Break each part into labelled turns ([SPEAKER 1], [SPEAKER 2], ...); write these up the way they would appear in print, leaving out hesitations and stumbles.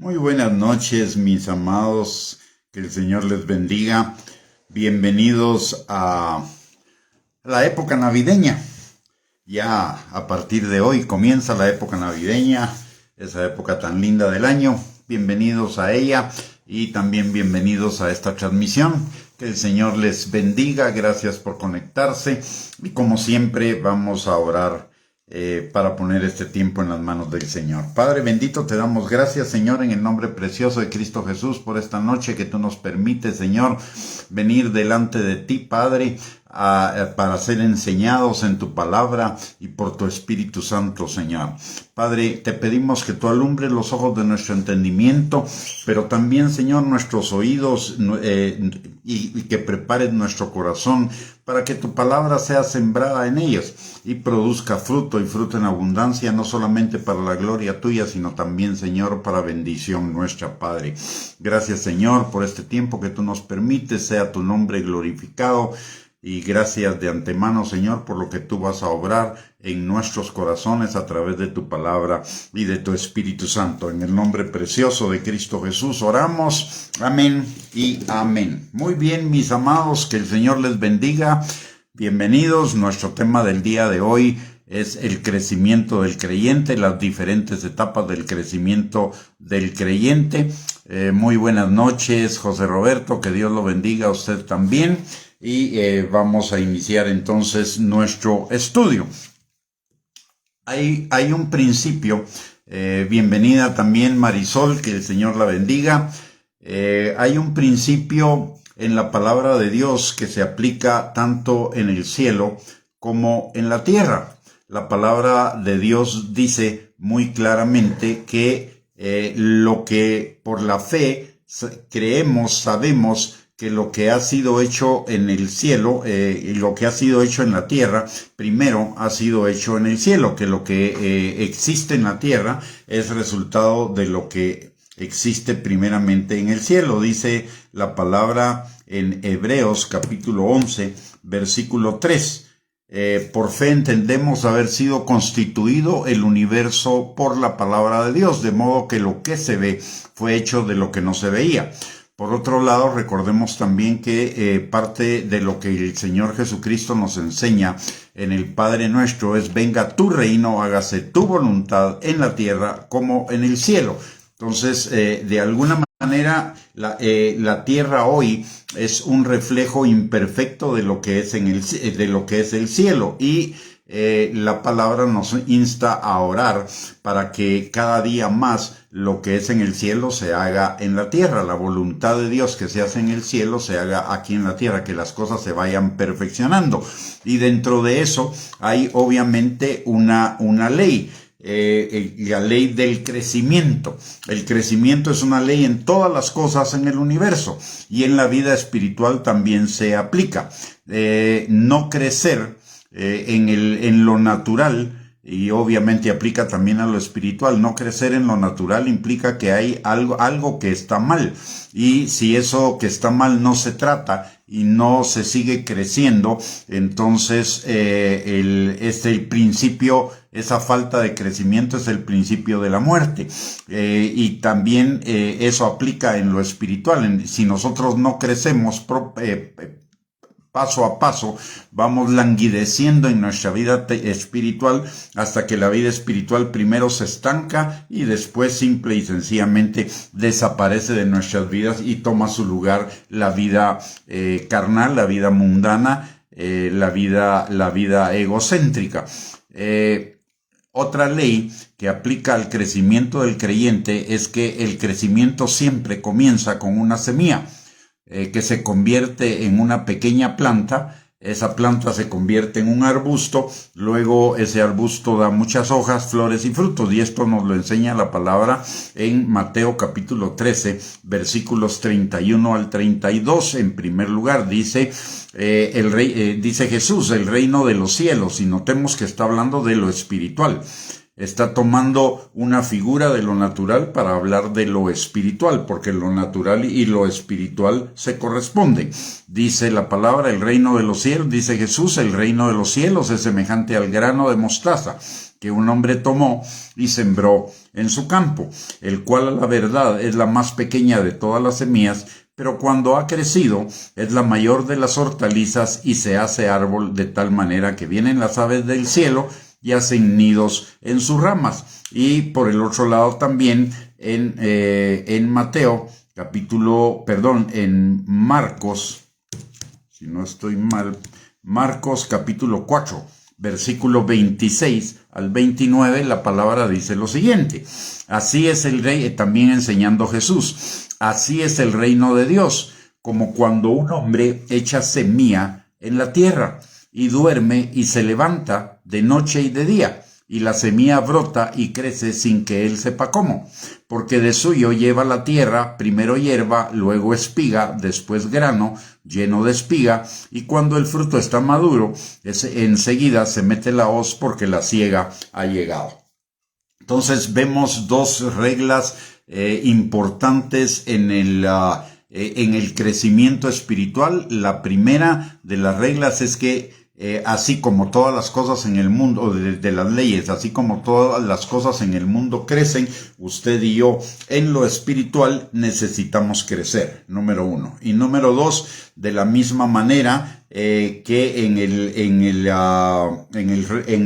[SPEAKER 1] Muy buenas noches, mis amados, que el Señor les bendiga. Bienvenidos a la época navideña. Ya a partir de hoy comienza la época navideña, esa época tan linda del año. Bienvenidos a ella y también bienvenidos a esta transmisión. Que el Señor les bendiga, gracias por conectarse y como siempre vamos a orar para poner este tiempo en las manos del Señor. Padre bendito, te damos gracias, Señor, en el nombre precioso de Cristo Jesús, por esta noche que tú nos permites, Señor, venir delante de ti, Padre, para ser enseñados en tu palabra y por tu Espíritu Santo, Señor. Padre, te pedimos que tú alumbres los ojos de nuestro entendimiento, pero también, Señor, nuestros oídos y que prepares nuestro corazón para que tu palabra sea sembrada en ellos y produzca fruto y fruto en abundancia, no solamente para la gloria tuya, sino también, Señor, para bendición nuestra, Padre. Gracias, Señor, por este tiempo que tú nos permites, sea tu nombre glorificado. Y gracias de antemano, Señor, por lo que tú vas a obrar en nuestros corazones a través de tu palabra y de tu Espíritu Santo. En el nombre precioso de Cristo Jesús oramos. Amén y amén. Muy bien, mis amados, que el Señor les bendiga. Bienvenidos. Nuestro tema del día de hoy es el crecimiento del creyente, las diferentes etapas del crecimiento del creyente. Muy buenas noches, José Roberto, que Dios lo bendiga a usted también. Y vamos a iniciar entonces nuestro estudio. Hay un principio, bienvenida también Marisol, que el Señor la bendiga. Hay un principio en la palabra de Dios que se aplica tanto en el cielo como en la tierra. La palabra de Dios dice muy claramente que lo que por la fe creemos, sabemos que lo que ha sido hecho en el cielo y lo que ha sido hecho en la tierra, primero ha sido hecho en el cielo, que lo que existe en la tierra es resultado de lo que existe primeramente en el cielo. Dice la palabra en Hebreos capítulo 11, versículo 3. Por fe entendemos haber sido constituido el universo por la palabra de Dios, de modo que lo que se ve fue hecho de lo que no se veía. Por otro lado, recordemos también que parte de lo que el Señor Jesucristo nos enseña en el Padre Nuestro es: venga tu reino, hágase tu voluntad en la tierra como en el cielo. Entonces, de alguna manera, la tierra hoy es un reflejo imperfecto de lo que es el cielo, y la palabra nos insta a orar para que cada día más lo que es en el cielo se haga en la tierra. La voluntad de Dios que se hace en el cielo se haga aquí en la tierra, que las cosas se vayan perfeccionando. Y dentro de eso hay obviamente una ley. La ley del crecimiento. El crecimiento es una ley en todas las cosas en el universo, y en la vida espiritual también se aplica. No crecer en lo natural, y obviamente aplica también a lo espiritual. No crecer en lo natural implica que hay algo que está mal, y si eso que está mal no se trata y no se sigue creciendo, entonces el principio, esa falta de crecimiento es el principio de la muerte. Y también eso aplica en lo espiritual. Si nosotros no crecemos paso a paso, vamos languideciendo en nuestra vida espiritual hasta que la vida espiritual primero se estanca y después simple y sencillamente desaparece de nuestras vidas y toma su lugar la vida carnal, la vida mundana, la vida egocéntrica. Otra ley que aplica al crecimiento del creyente es que el crecimiento siempre comienza con una semilla que se convierte en una pequeña planta. Esa planta se convierte en un arbusto, luego ese arbusto da muchas hojas, flores y frutos, y esto nos lo enseña la palabra en Mateo capítulo 13, versículos 31 al 32. En primer lugar dice dice Jesús, el reino de los cielos, y notemos que está hablando de lo espiritual. Está tomando una figura de lo natural para hablar de lo espiritual, porque lo natural y lo espiritual se corresponden. Dice la palabra, el reino de los cielos, dice Jesús, el reino de los cielos es semejante al grano de mostaza, que un hombre tomó y sembró en su campo, el cual a la verdad es la más pequeña de todas las semillas, pero cuando ha crecido es la mayor de las hortalizas y se hace árbol de tal manera que vienen las aves del cielo y hacen nidos en sus ramas. Y por el otro lado también en Marcos, si no estoy mal, Marcos capítulo 4, versículo 26 al 29, la palabra dice lo siguiente: así es el rey, también enseñando Jesús, así es el reino de Dios, como cuando un hombre echa semilla en la tierra y duerme y se levanta de noche y de día, y la semilla brota y crece sin que él sepa cómo, porque de suyo lleva la tierra, primero hierba, luego espiga, después grano lleno de espiga, y cuando el fruto está maduro, enseguida se mete la hoz porque la siega ha llegado. Entonces vemos dos reglas importantes en el crecimiento espiritual. La primera de las reglas es que así como todas las cosas en el mundo, de las leyes, así como todas las cosas en el mundo crecen, usted y yo en lo espiritual necesitamos crecer, número uno. Y número dos, de la misma manera que en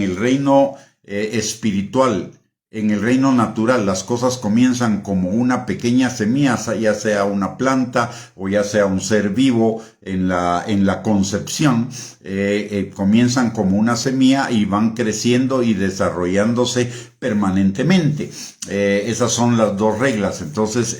[SPEAKER 1] el reino espiritual, en el reino natural, las cosas comienzan como una pequeña semilla, ya sea una planta o ya sea un ser vivo en la concepción, comienzan como una semilla y van creciendo y desarrollándose permanentemente. Esas son las dos reglas. Entonces,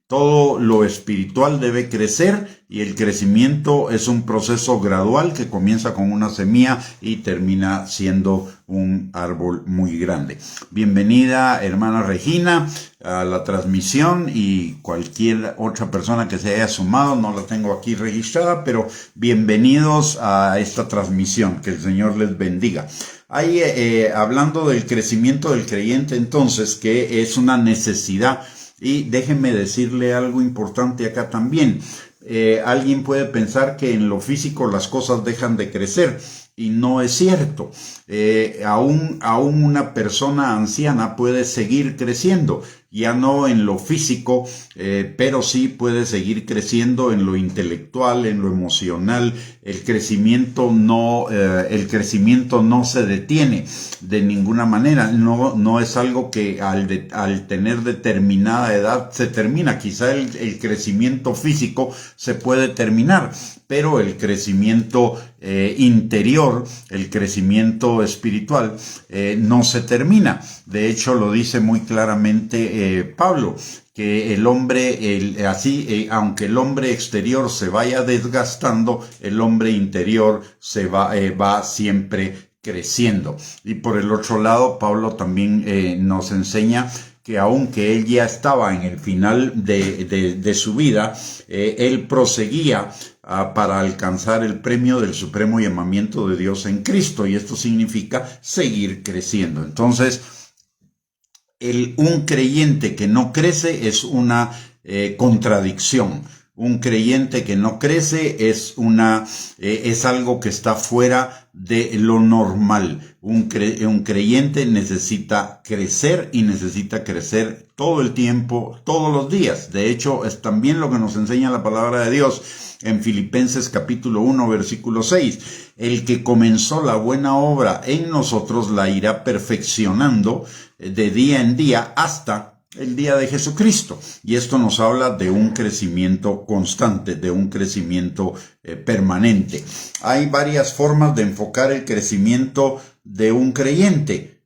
[SPEAKER 1] todo lo espiritual debe crecer y el crecimiento es un proceso gradual que comienza con una semilla y termina siendo un árbol muy grande. Bienvenida, hermana Regina, a la transmisión, y cualquier otra persona que se haya sumado, no la tengo aquí registrada, pero bienvenidos a esta transmisión, que el Señor les bendiga. Ahí, hablando del crecimiento del creyente, entonces, que es una necesidad. Y déjenme decirle algo importante acá también. Alguien puede pensar que en lo físico las cosas dejan de crecer, y no es cierto. Aún una persona anciana puede seguir creciendo, ya no en lo físico, pero sí puede seguir creciendo en lo intelectual, en lo emocional. El crecimiento no se detiene de ninguna manera. No es algo que al tener determinada edad se termina. Quizá el crecimiento físico se puede terminar, pero el crecimiento interior, el crecimiento espiritual, no se termina. De hecho, lo dice muy claramente Pablo, que el hombre, aunque el hombre exterior se vaya desgastando, el hombre interior va siempre creciendo. Y por el otro lado, Pablo también nos enseña que aunque él ya estaba en el final de su vida, él proseguía para alcanzar el premio del supremo llamamiento de Dios en Cristo, y esto significa seguir creciendo. Entonces, un creyente que no crece es una contradicción. Un creyente que no crece es algo que está fuera de lo normal. Un creyente necesita crecer, y necesita crecer todo el tiempo, todos los días. De hecho, es también lo que nos enseña la palabra de Dios en Filipenses capítulo 1, versículo 6. El que comenzó la buena obra en nosotros la irá perfeccionando de día en día hasta el día de Jesucristo. Y esto nos habla de un crecimiento constante, de un crecimiento permanente. Hay varias formas de enfocar el crecimiento de un creyente.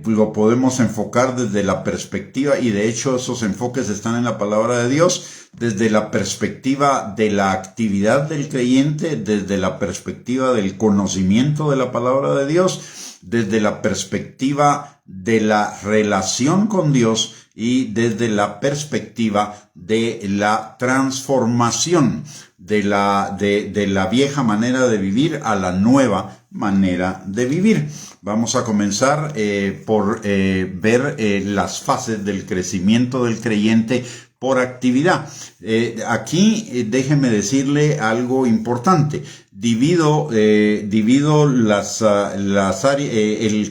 [SPEAKER 1] Lo podemos enfocar desde la perspectiva, y de hecho esos enfoques están en la palabra de Dios, desde la perspectiva de la actividad del creyente, desde la perspectiva del conocimiento de la palabra de Dios, desde la perspectiva de la relación con Dios, y desde la perspectiva de la transformación de la vieja manera de vivir a la nueva manera de vivir. Vamos a comenzar por ver las fases del crecimiento del creyente por actividad. Aquí déjeme decirle algo importante. divido el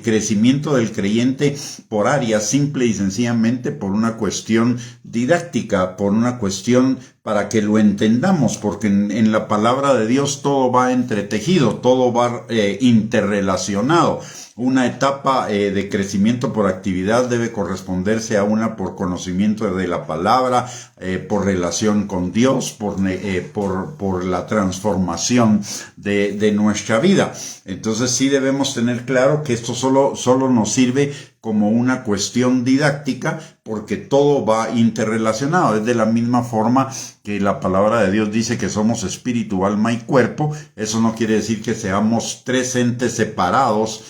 [SPEAKER 1] crecimiento del creyente por áreas, simple y sencillamente por una cuestión didáctica, por una cuestión para que lo entendamos, porque en la palabra de Dios todo va entretejido, todo va interrelacionado. Una etapa de crecimiento por actividad debe corresponderse a una por conocimiento de la palabra, por relación con Dios, por la transformación de nuestra vida. Entonces sí debemos tener claro que esto solo nos sirve como una cuestión didáctica, porque todo va interrelacionado. Es de la misma forma que la palabra de Dios dice que somos espíritu, alma y cuerpo. Eso no quiere decir que seamos tres entes separados,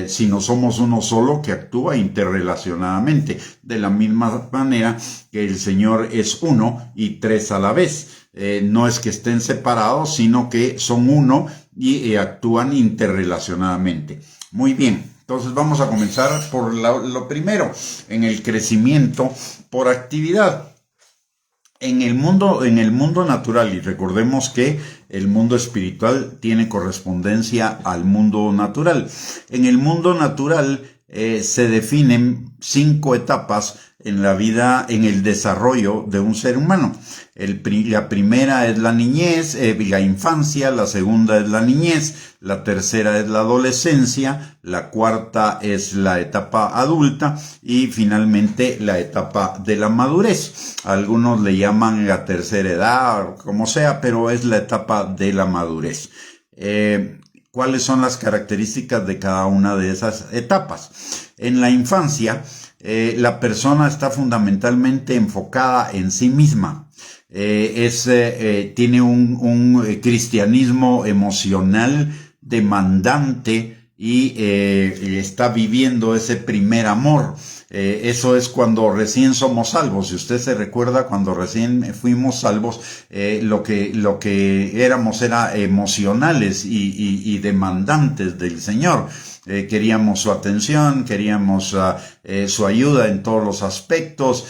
[SPEAKER 1] sino somos uno solo que actúa interrelacionadamente. De la misma manera que el Señor es uno y tres a la vez. No es que estén separados, sino que son uno y actúan interrelacionadamente. Muy bien. Entonces vamos a comenzar por lo primero, en el crecimiento por actividad. En el mundo natural, y recordemos que el mundo espiritual tiene correspondencia al mundo natural. En el mundo natural se definen 5 etapas en la vida, en el desarrollo de un ser humano. La primera es la niñez, la infancia, la segunda es la niñez, la tercera es la adolescencia, la cuarta es la etapa adulta y finalmente la etapa de la madurez. Algunos le llaman la tercera edad, como sea, pero es la etapa de la madurez. ¿Cuáles son las características de cada una de esas etapas? En la infancia, la persona está fundamentalmente enfocada en sí misma. Tiene un cristianismo emocional demandante y está viviendo ese primer amor. Eso es cuando recién somos salvos. Si usted se recuerda, cuando recién fuimos salvos, lo que éramos era emocionales y demandantes del Señor. Queríamos su atención, queríamos su ayuda en todos los aspectos,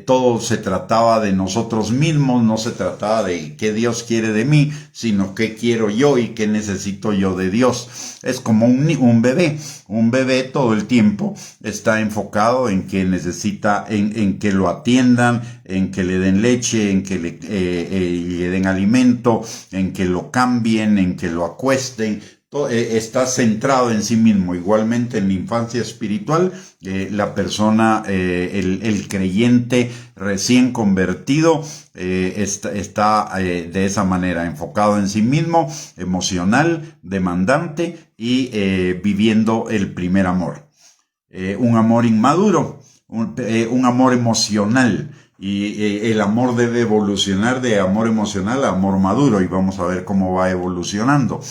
[SPEAKER 1] todo se trataba de nosotros mismos, no se trataba de qué Dios quiere de mí, sino qué quiero yo y qué necesito yo de Dios. Es como un bebé todo el tiempo está enfocado en que necesita, en que lo atiendan, en que le den leche, en que le den alimento, en que lo cambien, en que lo acuesten. Está centrado en sí mismo. Igualmente en la infancia espiritual, la persona, el creyente recién convertido, está de esa manera, enfocado en sí mismo, emocional, demandante y viviendo el primer amor. Un amor inmaduro, un amor emocional. Y el amor debe evolucionar de amor emocional a amor maduro, y vamos a ver cómo va evolucionando.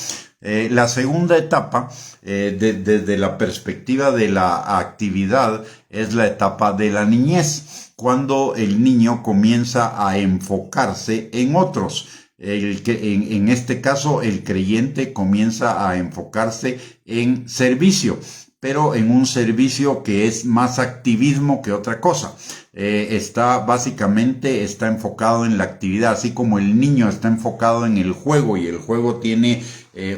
[SPEAKER 1] La segunda etapa, desde la perspectiva de la actividad, es la etapa de la niñez, cuando el niño comienza a enfocarse en otros. En este caso, el creyente comienza a enfocarse en servicio, pero en un servicio que es más activismo que otra cosa. Básicamente está enfocado en la actividad, así como el niño está enfocado en el juego, y el juego tiene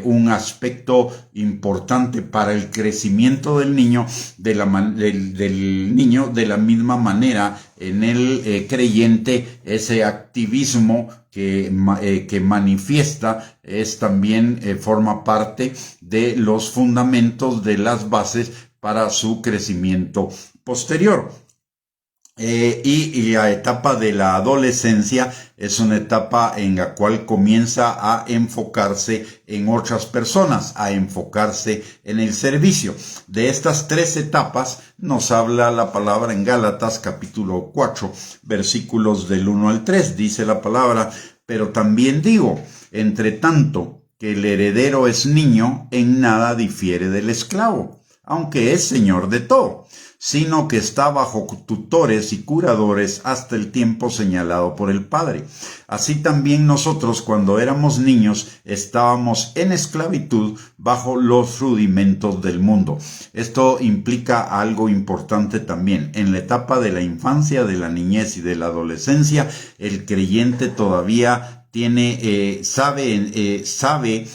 [SPEAKER 1] un aspecto importante para el crecimiento del niño, del niño. De la misma manera, en el creyente, ese activismo que manifiesta también forma parte de los fundamentos, de las bases para su crecimiento posterior. Y la etapa de la adolescencia es una etapa en la cual comienza a enfocarse en otras personas, a enfocarse en el servicio. De estas 3 etapas nos habla la palabra en Gálatas capítulo 4, versículos del 1 al 3. Dice la palabra: pero también digo, entre tanto que el heredero es niño, en nada difiere del esclavo, aunque es señor de todo, sino que está bajo tutores y curadores hasta el tiempo señalado por el Padre. Así también nosotros, cuando éramos niños, estábamos en esclavitud bajo los rudimentos del mundo. Esto implica algo importante también. En la etapa de la infancia, de la niñez y de la adolescencia, el creyente todavía sabe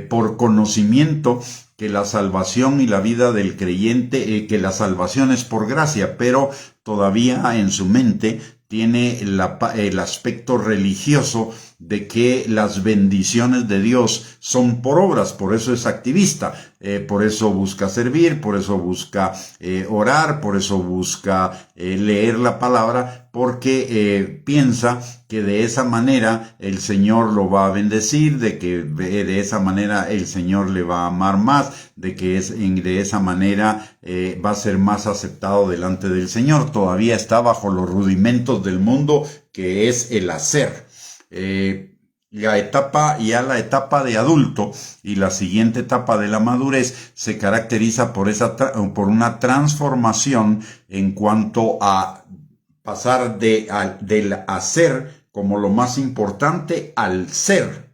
[SPEAKER 1] por conocimiento que la salvación y la vida del creyente, que la salvación es por gracia, pero todavía en su mente tiene el aspecto religioso de que las bendiciones de Dios son por obras, por eso es activista, por eso busca servir, por eso busca orar, por eso busca leer la palabra, porque piensa que de esa manera el Señor lo va a bendecir, de que de esa manera el Señor le va a amar más, de que de esa manera va a ser más aceptado delante del Señor. Todavía está bajo los rudimentos del mundo, que es el hacer. La etapa de adulto y la siguiente etapa de la madurez se caracteriza por una transformación en cuanto a pasar del hacer como lo más importante al ser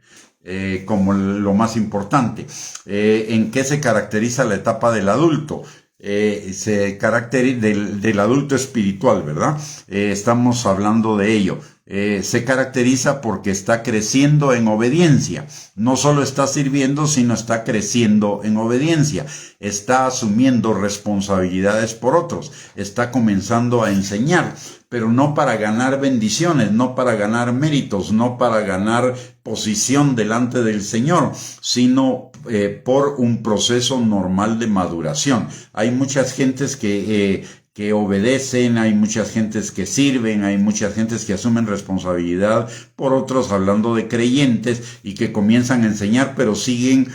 [SPEAKER 1] como lo más importante. ¿En qué se caracteriza la etapa del adulto? Se caracteriza del adulto espiritual, ¿verdad? Estamos hablando de ello. Se caracteriza porque está creciendo en obediencia. No solo está sirviendo, sino está creciendo en obediencia. Está asumiendo responsabilidades por otros. Está comenzando a enseñar, pero no para ganar bendiciones, no para ganar méritos, no para ganar posición delante del Señor, sino por un proceso normal de maduración. Hay muchas gentes que obedecen, hay muchas gentes que sirven, hay muchas gentes que asumen responsabilidad por otros, hablando de creyentes, y que comienzan a enseñar, pero siguen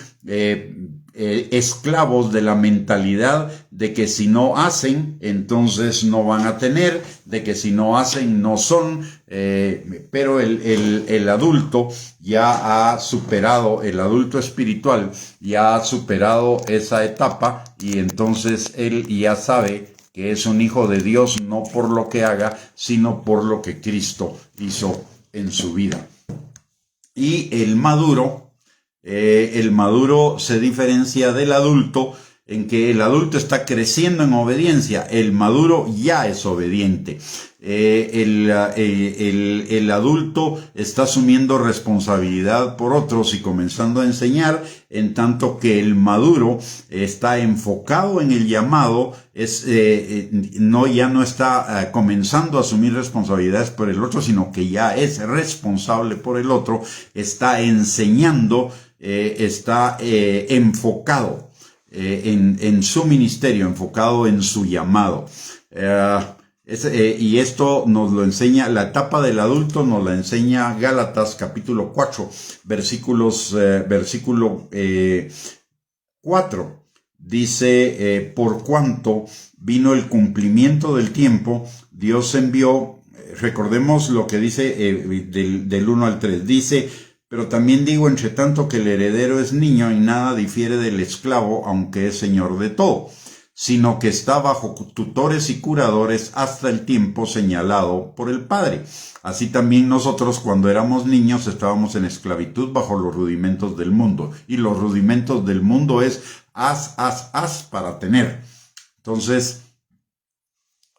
[SPEAKER 1] esclavos de la mentalidad de que si no hacen, entonces no van a tener, de que si no hacen, no son, pero el adulto ya ha superado, el adulto espiritual ya ha superado esa etapa, y entonces él ya sabe que es un hijo de Dios, no por lo que haga, sino por lo que Cristo hizo en su vida. Y el maduro se diferencia del adulto en que el adulto está creciendo en obediencia, el maduro ya es obediente. El adulto está asumiendo responsabilidad por otros y comenzando a enseñar, en tanto que el maduro está enfocado en el llamado, ya no está comenzando a asumir responsabilidades por el otro, sino que ya es responsable por el otro, está enseñando, está enfocado en su ministerio, enfocado en su llamado. Y esto nos lo enseña, la etapa del adulto nos la enseña Gálatas capítulo 4, versículo 4. Dice, por cuanto vino el cumplimiento del tiempo, Dios envió, recordemos lo que dice del 1 al 3, dice, pero también digo, entre tanto que el heredero es niño y nada difiere del esclavo, aunque es señor de todo, sino que está bajo tutores y curadores hasta el tiempo señalado por el Padre. Así también nosotros, cuando éramos niños, estábamos en esclavitud bajo los rudimentos del mundo. Y los rudimentos del mundo es haz para tener. Entonces,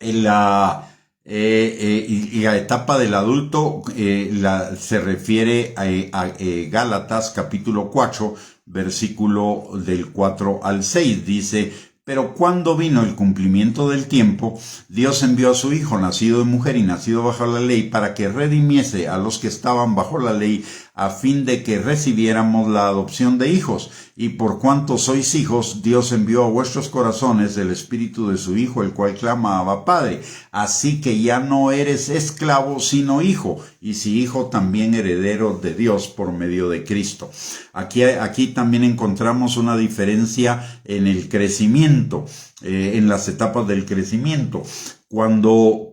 [SPEAKER 1] y la etapa del adulto se refiere a Gálatas capítulo 4, versículo del 4 al 6. Dice, pero cuando vino el cumplimiento del tiempo, Dios envió a su Hijo, nacido de mujer y nacido bajo la ley, para que redimiese a los que estaban bajo la ley, a fin de que recibiéramos la adopción de hijos. Y por cuanto sois hijos, Dios envió a vuestros corazones el Espíritu de su Hijo, el cual clama Abba Padre. Así que ya no eres esclavo, sino hijo, y si hijo, también heredero de Dios por medio de Cristo. Aquí también encontramos una diferencia en el crecimiento, en las etapas del crecimiento. Cuando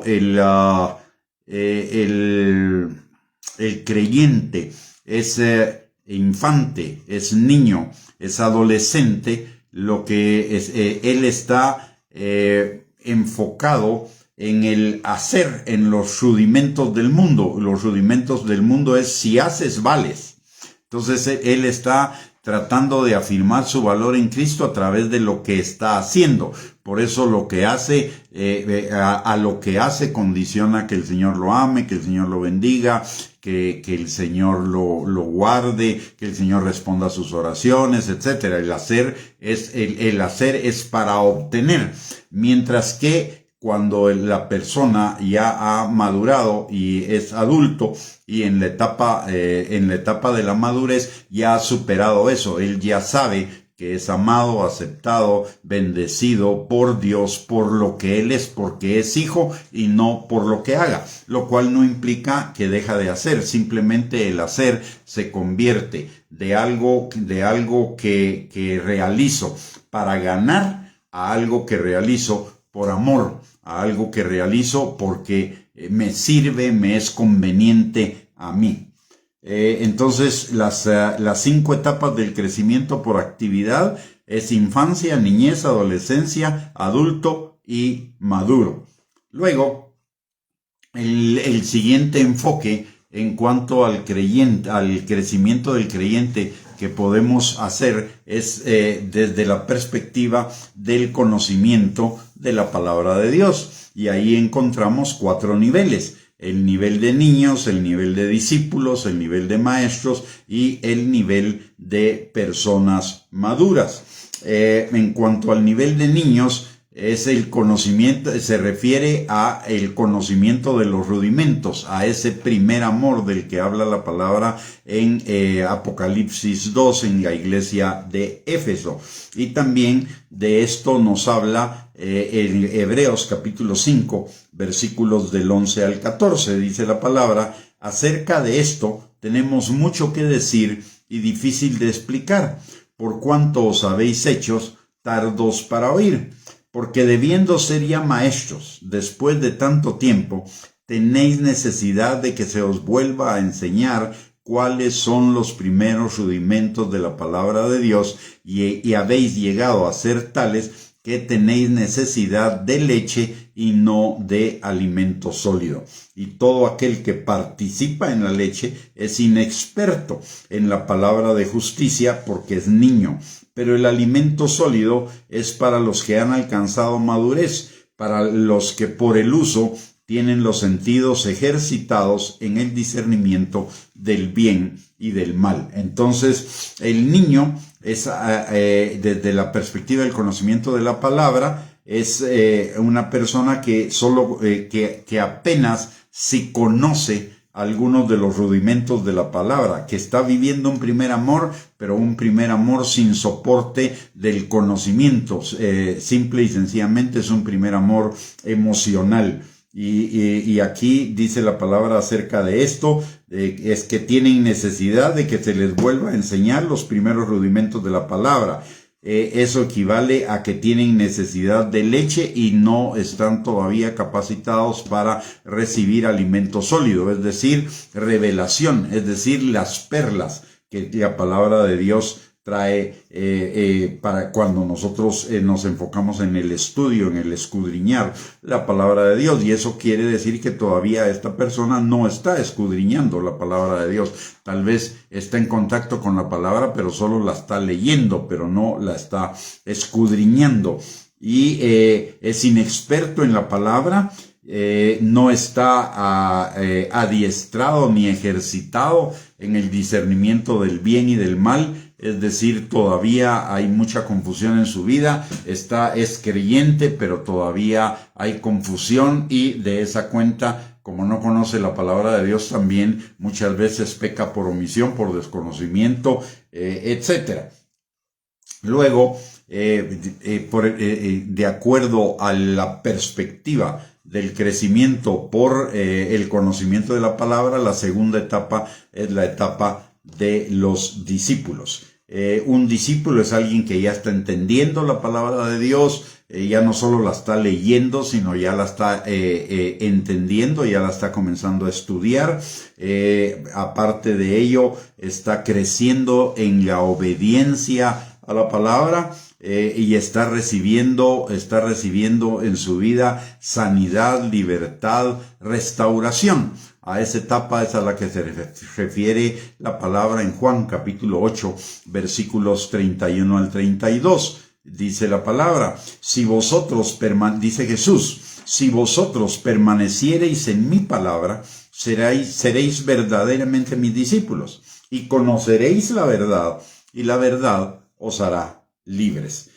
[SPEAKER 1] el creyente es infante, es niño, es adolescente, lo que es, él está enfocado en el hacer, en los rudimentos del mundo. Los rudimentos del mundo es si haces, vales. Entonces él está tratando de afirmar su valor en Cristo a través de lo que está haciendo. Por eso lo que hace, a lo que hace condiciona que el Señor lo ame, que el Señor lo bendiga, que el Señor lo guarde, que el Señor responda a sus oraciones, etcétera. El hacer es para obtener, mientras que cuando la persona ya ha madurado y es adulto y en la etapa de la madurez ya ha superado eso, él ya sabe que es amado, aceptado, bendecido por Dios, por lo que él es, porque es hijo y no por lo que haga, lo cual no implica que deja de hacer, simplemente el hacer se convierte de algo que realizo para ganar a algo que realizo por amor, a algo que realizo porque me sirve, me es conveniente a mí. Entonces, las 5 etapas del crecimiento por actividad es infancia, niñez, adolescencia, adulto y maduro. Luego, el siguiente enfoque en cuanto al crecimiento del creyente que podemos hacer es desde la perspectiva del conocimiento de la palabra de Dios. Y ahí encontramos 4 niveles. El nivel de niños, el nivel de discípulos, el nivel de maestros y el nivel de personas maduras. En cuanto al nivel de niños, es el conocimiento, se refiere a el conocimiento de los rudimentos, a ese primer amor del que habla la palabra en Apocalipsis 2 en la iglesia de Éfeso. Y también de esto nos habla en Hebreos capítulo 5, versículos del 11 al 14. Dice la palabra: acerca de esto tenemos mucho que decir y difícil de explicar, por cuanto os habéis hecho tardos para oír. Porque debiendo ser ya maestros, después de tanto tiempo, tenéis necesidad de que se os vuelva a enseñar cuáles son los primeros rudimentos de la palabra de Dios, y habéis llegado a ser tales que tenéis necesidad de leche y no de alimento sólido. Y todo aquel que participa en la leche es inexperto en la palabra de justicia, porque es niño. Pero el alimento sólido es para los que han alcanzado madurez, para los que por el uso tienen los sentidos ejercitados en el discernimiento del bien y del mal. Entonces, el niño es, desde la perspectiva del conocimiento de la palabra, es una persona que que apenas si conoce algunos de los rudimentos de la palabra, que está viviendo un primer amor, pero un primer amor sin soporte del conocimiento. Simple y sencillamente es un primer amor emocional. Y aquí dice la palabra acerca de esto, es que tienen necesidad de que se les vuelva a enseñar los primeros rudimentos de la palabra. Eso equivale a que tienen necesidad de leche y no están todavía capacitados para recibir alimento sólido, es decir, revelación, es decir, las perlas que la palabra de Dios trae para cuando nosotros nos enfocamos en el estudio, en el escudriñar la palabra de Dios. Y eso quiere decir que todavía esta persona no está escudriñando la palabra de Dios. Tal vez está en contacto con la palabra, pero solo la está leyendo, pero no la está escudriñando. Y es inexperto en la palabra, no está adiestrado ni ejercitado en el discernimiento del bien y del mal. Es decir, todavía hay mucha confusión en su vida, es creyente, pero todavía hay confusión, y de esa cuenta, como no conoce la palabra de Dios, también muchas veces peca por omisión, por desconocimiento, etc. Luego, de acuerdo a la perspectiva del crecimiento por el conocimiento de la palabra, la segunda etapa es la etapa de los discípulos. Un discípulo es alguien que ya está entendiendo la palabra de Dios, ya no solo la está leyendo, sino ya la está entendiendo, ya la está comenzando a estudiar. Aparte de ello, está creciendo en la obediencia a la palabra, y está recibiendo en su vida sanidad, libertad, restauración. A esa etapa es a la que se refiere la palabra en Juan capítulo 8, versículos 31 al 32. Dice la palabra, dice Jesús, si vosotros permaneciereis en mi palabra, seréis verdaderamente mis discípulos, y conoceréis la verdad, y la verdad os hará libres.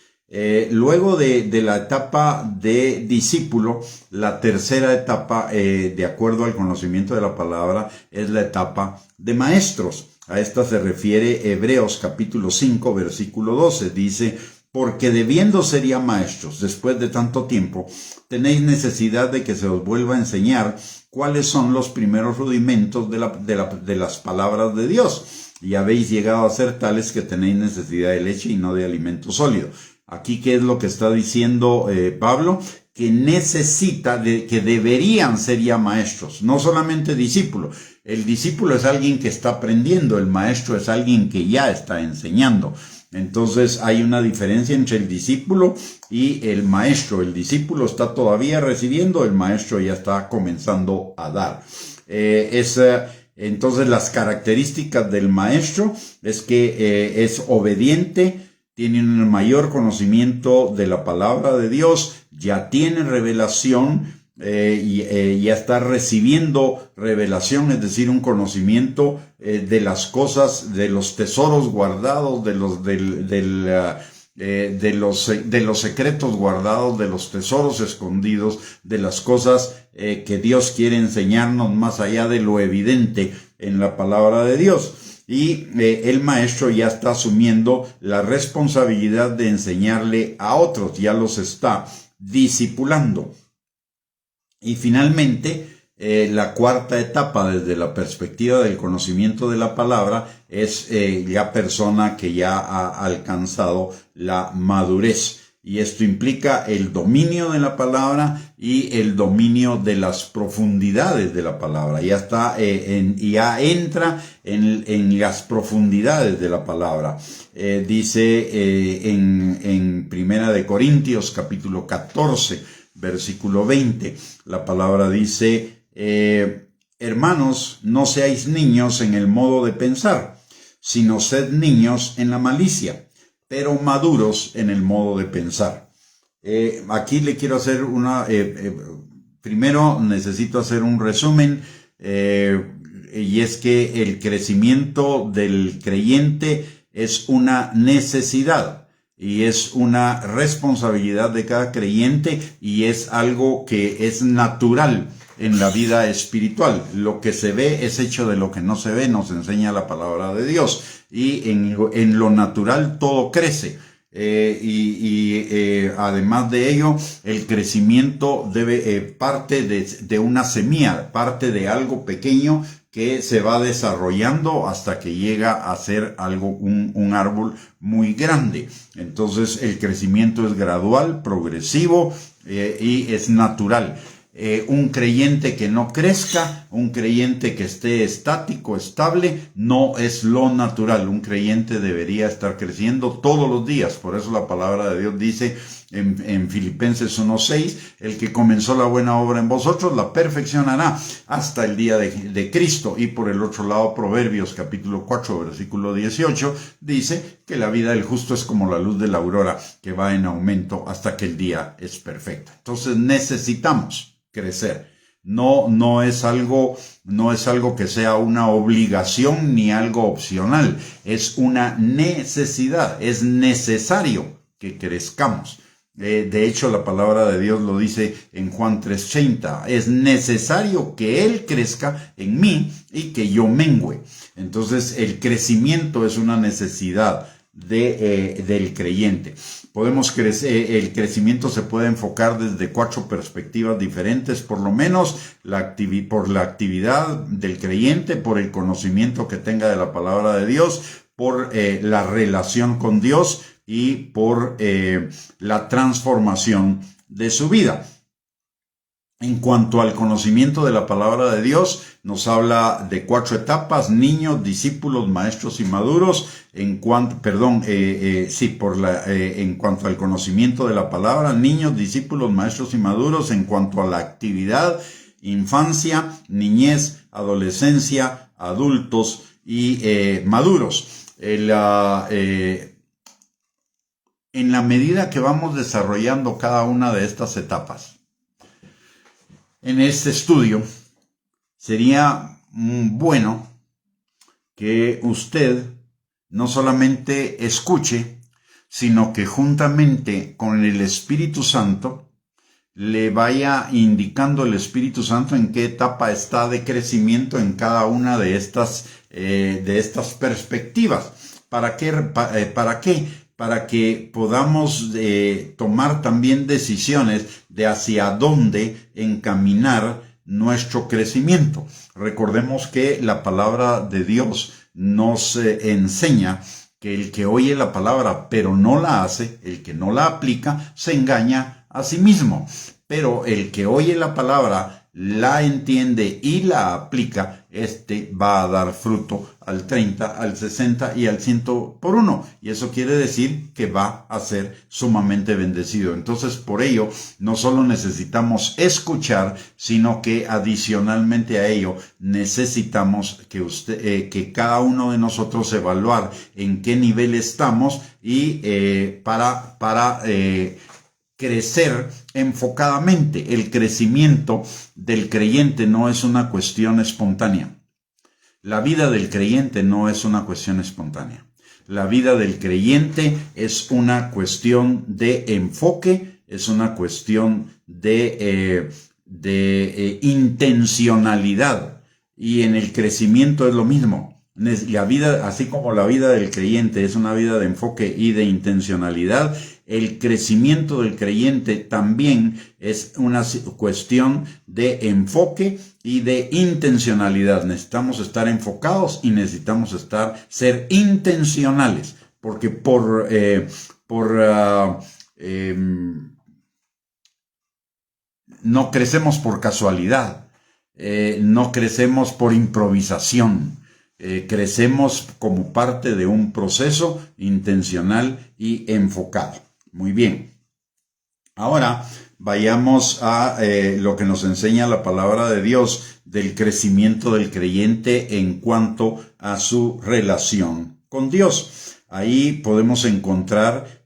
[SPEAKER 1] Luego de la etapa de discípulo, la tercera etapa, de acuerdo al conocimiento de la palabra, es la etapa de maestros. A esta se refiere Hebreos capítulo 5, versículo 12. Dice, porque debiendo ser ya maestros después de tanto tiempo, tenéis necesidad de que se os vuelva a enseñar cuáles son los primeros rudimentos de las palabras de Dios. Y habéis llegado a ser tales que tenéis necesidad de leche y no de alimento sólido. Aquí, ¿qué es lo que está diciendo Pablo? Que que deberían ser ya maestros, no solamente discípulos. El discípulo es alguien que está aprendiendo, el maestro es alguien que ya está enseñando. Entonces hay una diferencia entre el discípulo y el maestro. El discípulo está todavía recibiendo, el maestro ya está comenzando a dar. Entonces las características del maestro es que es obediente, tiene un mayor conocimiento de la palabra de Dios, ya tiene revelación, ya está recibiendo revelación, es decir, un conocimiento de las cosas, de los tesoros guardados, de los secretos guardados, de los tesoros escondidos, de las cosas que Dios quiere enseñarnos más allá de lo evidente en la palabra de Dios. Y el maestro ya está asumiendo la responsabilidad de enseñarle a otros, ya los está discipulando. Y finalmente, la cuarta etapa desde la perspectiva del conocimiento de la palabra es la persona que ya ha alcanzado la madurez. Y esto implica el dominio de la palabra y el dominio de las profundidades de la palabra. Ya entra en las profundidades de la palabra. Dice en Primera de Corintios capítulo 14, versículo 20, la palabra dice, hermanos, no seáis niños en el modo de pensar, sino sed niños en la malicia, pero maduros en el modo de pensar. Aquí le quiero hacer primero necesito hacer un resumen, y es que el crecimiento del creyente es una necesidad y es una responsabilidad de cada creyente y es algo que es natural en la vida espiritual. Lo que se ve es hecho de lo que no se ve, nos enseña la palabra de Dios. Y en lo natural todo crece. Además de ello, el crecimiento parte de una semilla, parte de algo pequeño que se va desarrollando hasta que llega a ser un árbol muy grande. Entonces el crecimiento es gradual, progresivo, y es natural. Un creyente que no crezca, un creyente que esté estático, estable, no es lo natural. Un creyente debería estar creciendo todos los días. Por eso la palabra de Dios dice en Filipenses 1:6, el que comenzó la buena obra en vosotros la perfeccionará hasta el día de Cristo. Y por el otro lado, Proverbios capítulo 4, versículo 18, dice que la vida del justo es como la luz de la aurora, que va en aumento hasta que el día es perfecto. Entonces necesitamos crecer. No es algo que sea una obligación ni algo opcional. Es una necesidad. Es necesario que crezcamos. De hecho, la palabra de Dios lo dice en Juan 3:30. Es necesario que Él crezca en mí y que yo mengüe. Entonces, el crecimiento es una necesidad del creyente. Podemos crecer, el crecimiento se puede enfocar desde 4 perspectivas diferentes, por lo menos por la actividad del creyente, por el conocimiento que tenga de la palabra de Dios, por la relación con Dios y por la transformación de su vida. En cuanto al conocimiento de la palabra de Dios, nos habla de 4 etapas: niños, discípulos, maestros y maduros. En cuanto al conocimiento de la palabra, niños, discípulos, maestros y maduros. En cuanto a la actividad, infancia, niñez, adolescencia, adultos y maduros. En la medida que vamos desarrollando cada una de estas etapas, en este estudio sería bueno que usted no solamente escuche, sino que juntamente con el Espíritu Santo le vaya indicando el Espíritu Santo en qué etapa está de crecimiento en cada una de estas perspectivas. ¿Para qué? Para que podamos tomar también decisiones de hacia dónde encaminar nuestro crecimiento. Recordemos que la palabra de Dios nos enseña que el que oye la palabra pero no la hace, el que no la aplica, se engaña a sí mismo. Pero el que oye la palabra, la entiende y la aplica, va a dar fruto al 30, al 60 y al 100 por 1. Y eso quiere decir que va a ser sumamente bendecido. Entonces, por ello, no solo necesitamos escuchar, sino que adicionalmente a ello, necesitamos que cada uno de nosotros evaluar en qué nivel estamos y para crecer enfocadamente. El crecimiento del creyente no es una cuestión espontánea. La vida del creyente no es una cuestión espontánea. La vida del creyente es una cuestión de enfoque, es una cuestión de intencionalidad. Y en el crecimiento es lo mismo. La vida, así como la vida del creyente es una vida de enfoque y de intencionalidad, el crecimiento del creyente también es una cuestión de enfoque y de intencionalidad. Necesitamos estar enfocados y necesitamos ser intencionales, porque no crecemos por casualidad, no crecemos por improvisación. Crecemos como parte de un proceso intencional y enfocado. Muy bien. Ahora vayamos a lo que nos enseña la palabra de Dios del crecimiento del creyente en cuanto a su relación con Dios. Ahí podemos encontrar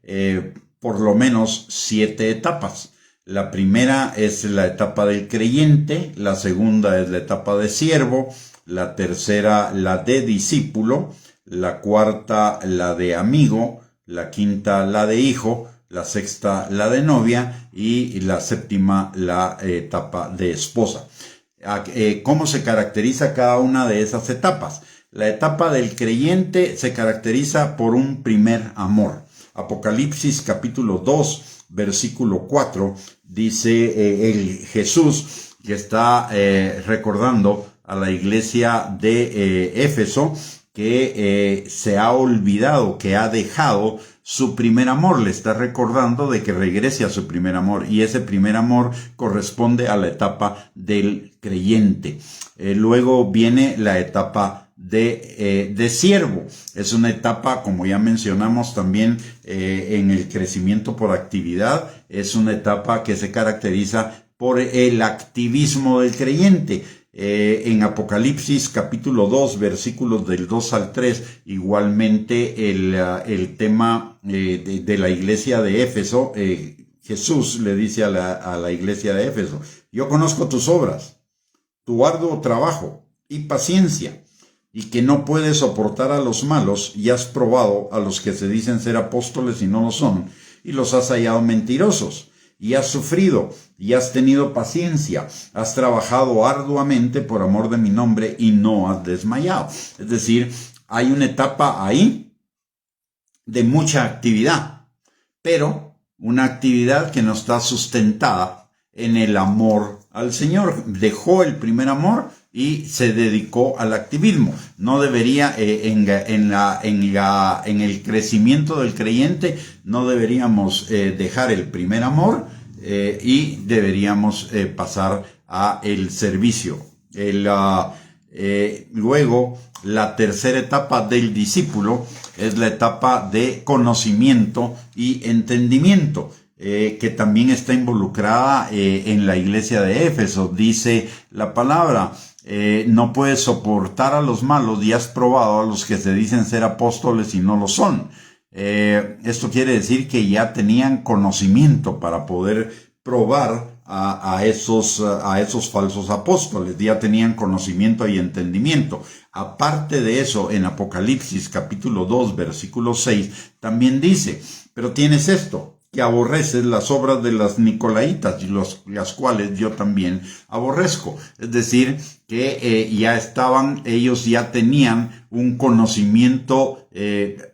[SPEAKER 1] por lo menos 7 etapas. La primera es la etapa del creyente, la segunda es la etapa de siervo, la tercera la de discípulo, la cuarta la de amigo, la quinta la de hijo, la sexta la de novia y la séptima la etapa de esposa. ¿Cómo se caracteriza cada una de esas etapas? La etapa del creyente se caracteriza por un primer amor. Apocalipsis capítulo 2, versículo 4, dice Jesús que está recordando a la iglesia de Éfeso que se ha olvidado, que ha dejado su primer amor. Le está recordando de que regrese a su primer amor, y ese primer amor corresponde a la etapa del creyente. Luego viene la etapa de siervo. Es una etapa, como ya mencionamos también en el crecimiento por actividad, es una etapa que se caracteriza por el activismo del creyente. En Apocalipsis capítulo 2, versículos del 2 al 3, igualmente el tema de la iglesia de Éfeso, Jesús le dice a la iglesia de Éfeso: yo conozco tus obras, tu arduo trabajo y paciencia, y que no puedes soportar a los malos, y has probado a los que se dicen ser apóstoles y no lo son, y los has hallado mentirosos. Y has sufrido, y has tenido paciencia, has trabajado arduamente por amor de mi nombre, y no has desmayado. Es decir, hay una etapa ahí de mucha actividad, pero una actividad que no está sustentada en el amor al Señor. Dejó el primer amor y se dedicó al activismo. No debería, en el crecimiento del creyente, no deberíamos dejar el primer amor y deberíamos pasar a el servicio. Luego, la tercera etapa del discípulo es la etapa de conocimiento y entendimiento, que también está involucrada en la iglesia de Éfeso. Dice la palabra: no puedes soportar a los malos y has probado a los que se dicen ser apóstoles y no lo son. Esto quiere decir que ya tenían conocimiento para poder probar a esos falsos apóstoles. Ya tenían conocimiento y entendimiento. Aparte de eso, en Apocalipsis capítulo 2, versículo 6, también dice, pero tienes esto, que aborreces las obras de las Nicolaitas, y las cuales yo también aborrezco. Es decir, que ellos ya tenían un conocimiento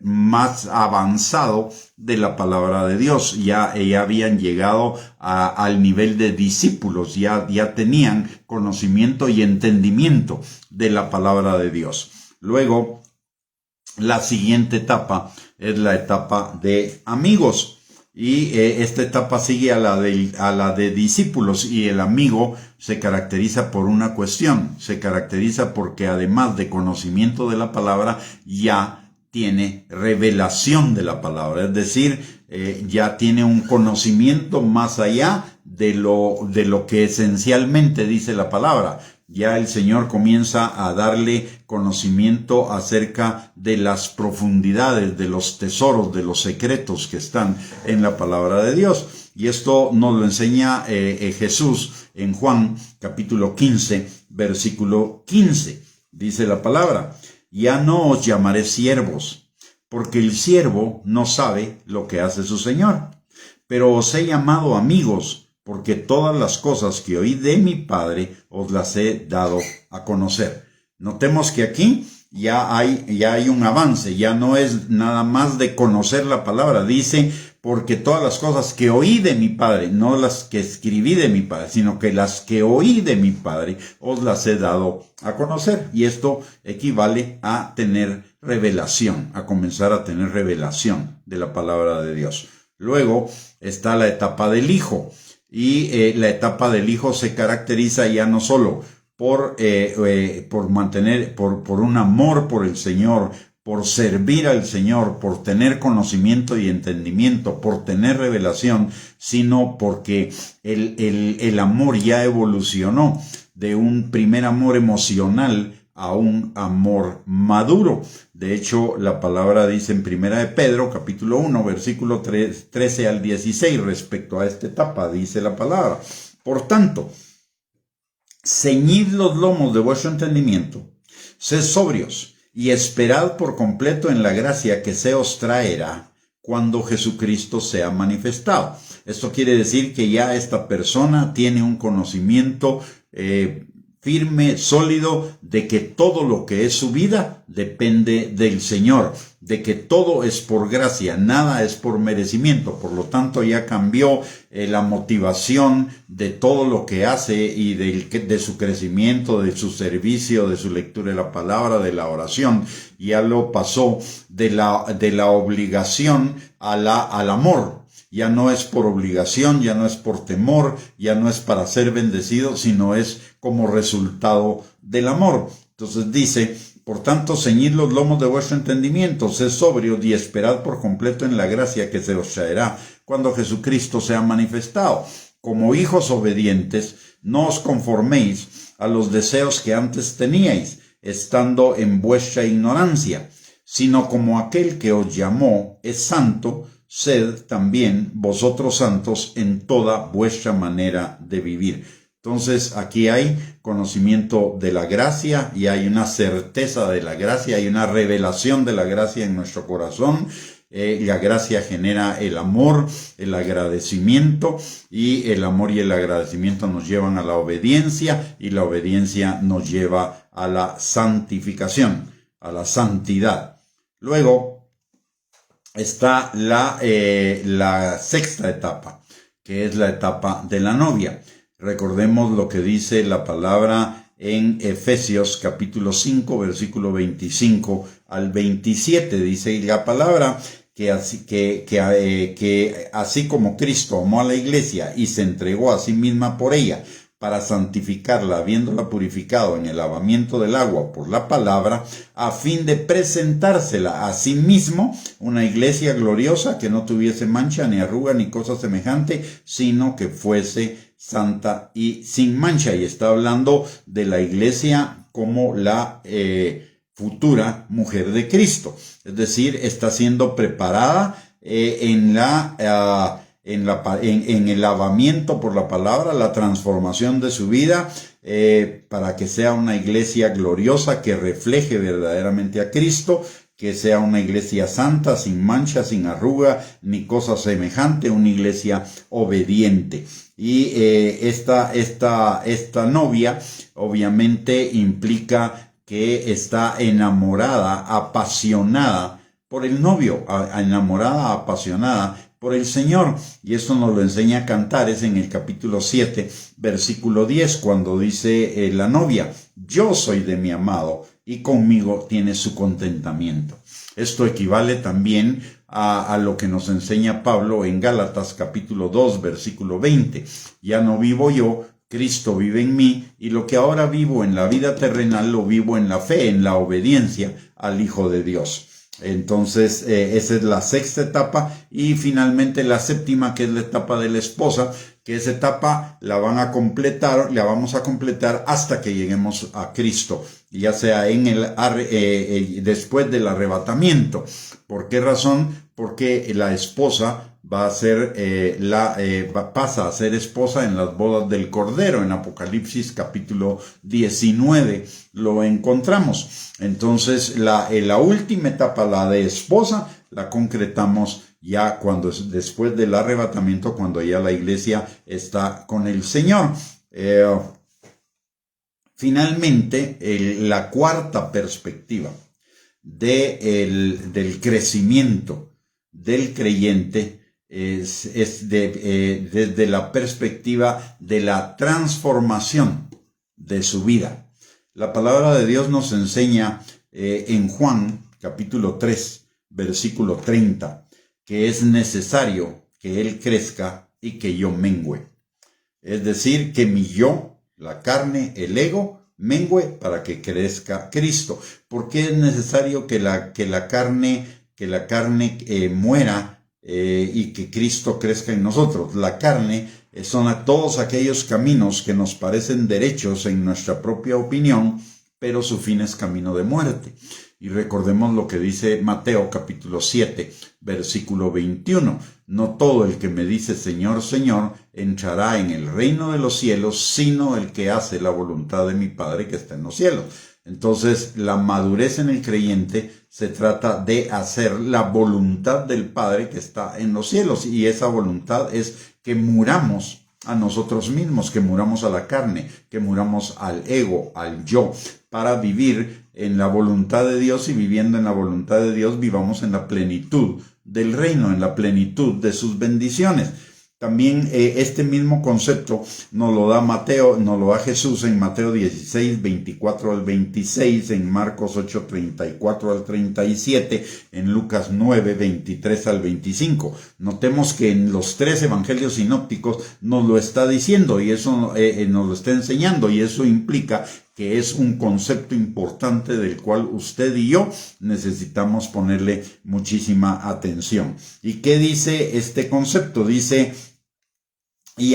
[SPEAKER 1] más avanzado de la palabra de Dios. Ya habían llegado al nivel de discípulos, ya tenían conocimiento y entendimiento de la palabra de Dios. Luego, la siguiente etapa es la etapa de amigos. Y esta etapa sigue a la de discípulos, y el amigo se caracteriza por una cuestión, se caracteriza porque además de conocimiento de la palabra, ya tiene revelación de la palabra, es decir, ya tiene un conocimiento más allá de lo que esencialmente dice la palabra. Ya el Señor comienza a darle conocimiento acerca de las profundidades, de los tesoros, de los secretos que están en la palabra de Dios. Y esto nos lo enseña Jesús en Juan capítulo 15, versículo 15. Dice la palabra, ya no os llamaré siervos, porque el siervo no sabe lo que hace su Señor, pero os he llamado amigos, porque todas las cosas que oí de mi Padre os las he dado a conocer. Notemos que aquí ya hay un avance, ya no es nada más de conocer la palabra. Dice, porque todas las cosas que oí de mi Padre, no las que escribí de mi Padre, sino que las que oí de mi Padre os las he dado a conocer. Y esto equivale a tener revelación, a comenzar a tener revelación de la palabra de Dios. Luego está la etapa del Hijo. Y la etapa del Hijo se caracteriza ya no solo por un amor por el Señor, por servir al Señor, por tener conocimiento y entendimiento, por tener revelación, sino porque el amor ya evolucionó de un primer amor emocional a un amor maduro. De hecho, la palabra dice en Primera de Pedro, capítulo 1, versículo 13 al 16, respecto a esta etapa, dice la palabra. Por tanto, ceñid los lomos de vuestro entendimiento, sed sobrios, y esperad por completo en la gracia que se os traerá cuando Jesucristo sea manifestado. Esto quiere decir que ya esta persona tiene un conocimiento firme, sólido, de que todo lo que es su vida depende del Señor, de que todo es por gracia, nada es por merecimiento. Por lo tanto, ya cambió la motivación de todo lo que hace y de su crecimiento, de su servicio, de su lectura de la palabra, de la oración. Ya lo pasó de la obligación al amor. Ya no es por obligación, ya no es por temor, ya no es para ser bendecido, sino es como resultado del amor. Entonces dice, por tanto, ceñid los lomos de vuestro entendimiento, sed sobrios y esperad por completo en la gracia que se os traerá cuando Jesucristo sea manifestado. Como hijos obedientes, no os conforméis a los deseos que antes teníais, estando en vuestra ignorancia, sino como aquel que os llamó es santo, sed también vosotros santos en toda vuestra manera de vivir. Entonces aquí hay conocimiento de la gracia y hay una certeza de la gracia, hay una revelación de la gracia en nuestro corazón. La gracia genera el amor, el agradecimiento, y el amor y el agradecimiento nos llevan a la obediencia, y la obediencia nos lleva a la santificación, a la santidad. Luego está la sexta etapa, que es la etapa de la novia. Recordemos lo que dice la palabra en Efesios capítulo 5, versículo 25 al 27. Dice la palabra que así como Cristo amó a la iglesia y se entregó a sí misma por ella, para santificarla, habiéndola purificado en el lavamiento del agua por la palabra, a fin de presentársela a sí mismo una iglesia gloriosa, que no tuviese mancha, ni arruga, ni cosa semejante, sino que fuese santa y sin mancha. Y está hablando de la iglesia como la futura mujer de Cristo. Es decir, está siendo preparada en el lavamiento por la palabra, la transformación de su vida, para que sea una iglesia gloriosa que refleje verdaderamente a Cristo, que sea una iglesia santa, sin mancha, sin arruga, ni cosa semejante, una iglesia obediente. Y esta novia obviamente implica que está enamorada, apasionada por el novio, enamorada, apasionada por el Señor. Y eso nos lo enseña Cantares en el capítulo 7, versículo 10, cuando dice la novia: yo soy de mi amado y conmigo tiene su contentamiento. Esto equivale también a lo que nos enseña Pablo en Gálatas capítulo 2, versículo 20. Ya no vivo yo, Cristo vive en mí, y lo que ahora vivo en la vida terrenal lo vivo en la fe, en la obediencia al Hijo de Dios. Entonces, esa es la sexta etapa. Y finalmente la séptima, que es la etapa de la esposa, que esa etapa la vamos a completar hasta que lleguemos a Cristo, ya sea después del arrebatamiento. ¿Por qué razón? Porque la esposa va a ser pasa a ser esposa en las bodas del Cordero. En Apocalipsis capítulo 19 lo encontramos. Entonces la última etapa, la de esposa, la concretamos ya después del arrebatamiento, cuando ya la iglesia está con el Señor. Finalmente, la cuarta perspectiva del crecimiento del creyente es desde la perspectiva de la transformación de su vida. La palabra de Dios nos enseña en Juan capítulo 3, versículo 30, que es necesario que Él crezca y que yo mengüe. Es decir, que mi yo, la carne, el ego, mengüe para que crezca Cristo. ¿Por qué es necesario que la carne muera y que Cristo crezca en nosotros? La carne son todos aquellos caminos que nos parecen derechos en nuestra propia opinión, pero su fin es camino de muerte. Y recordemos lo que dice Mateo capítulo 7, versículo 21. No todo el que me dice Señor, Señor, entrará en el reino de los cielos, sino el que hace la voluntad de mi Padre que está en los cielos. Entonces, la madurez en el creyente se trata de hacer la voluntad del Padre que está en los cielos. Y esa voluntad es que muramos a nosotros mismos, que muramos a la carne, que muramos al ego, al yo, para vivir en la voluntad de Dios, y viviendo en la voluntad de Dios vivamos en la plenitud del reino, en la plenitud de sus bendiciones. También este mismo concepto nos lo da Jesús en Mateo 16, 24 al 26, en Marcos 8, 34 al 37, en Lucas 9, 23 al 25. Notemos que en los tres evangelios sinópticos nos lo está diciendo, y eso nos lo está enseñando, y eso implica que es un concepto importante del cual usted y yo necesitamos ponerle muchísima atención. ¿Y qué dice este concepto? Dice, y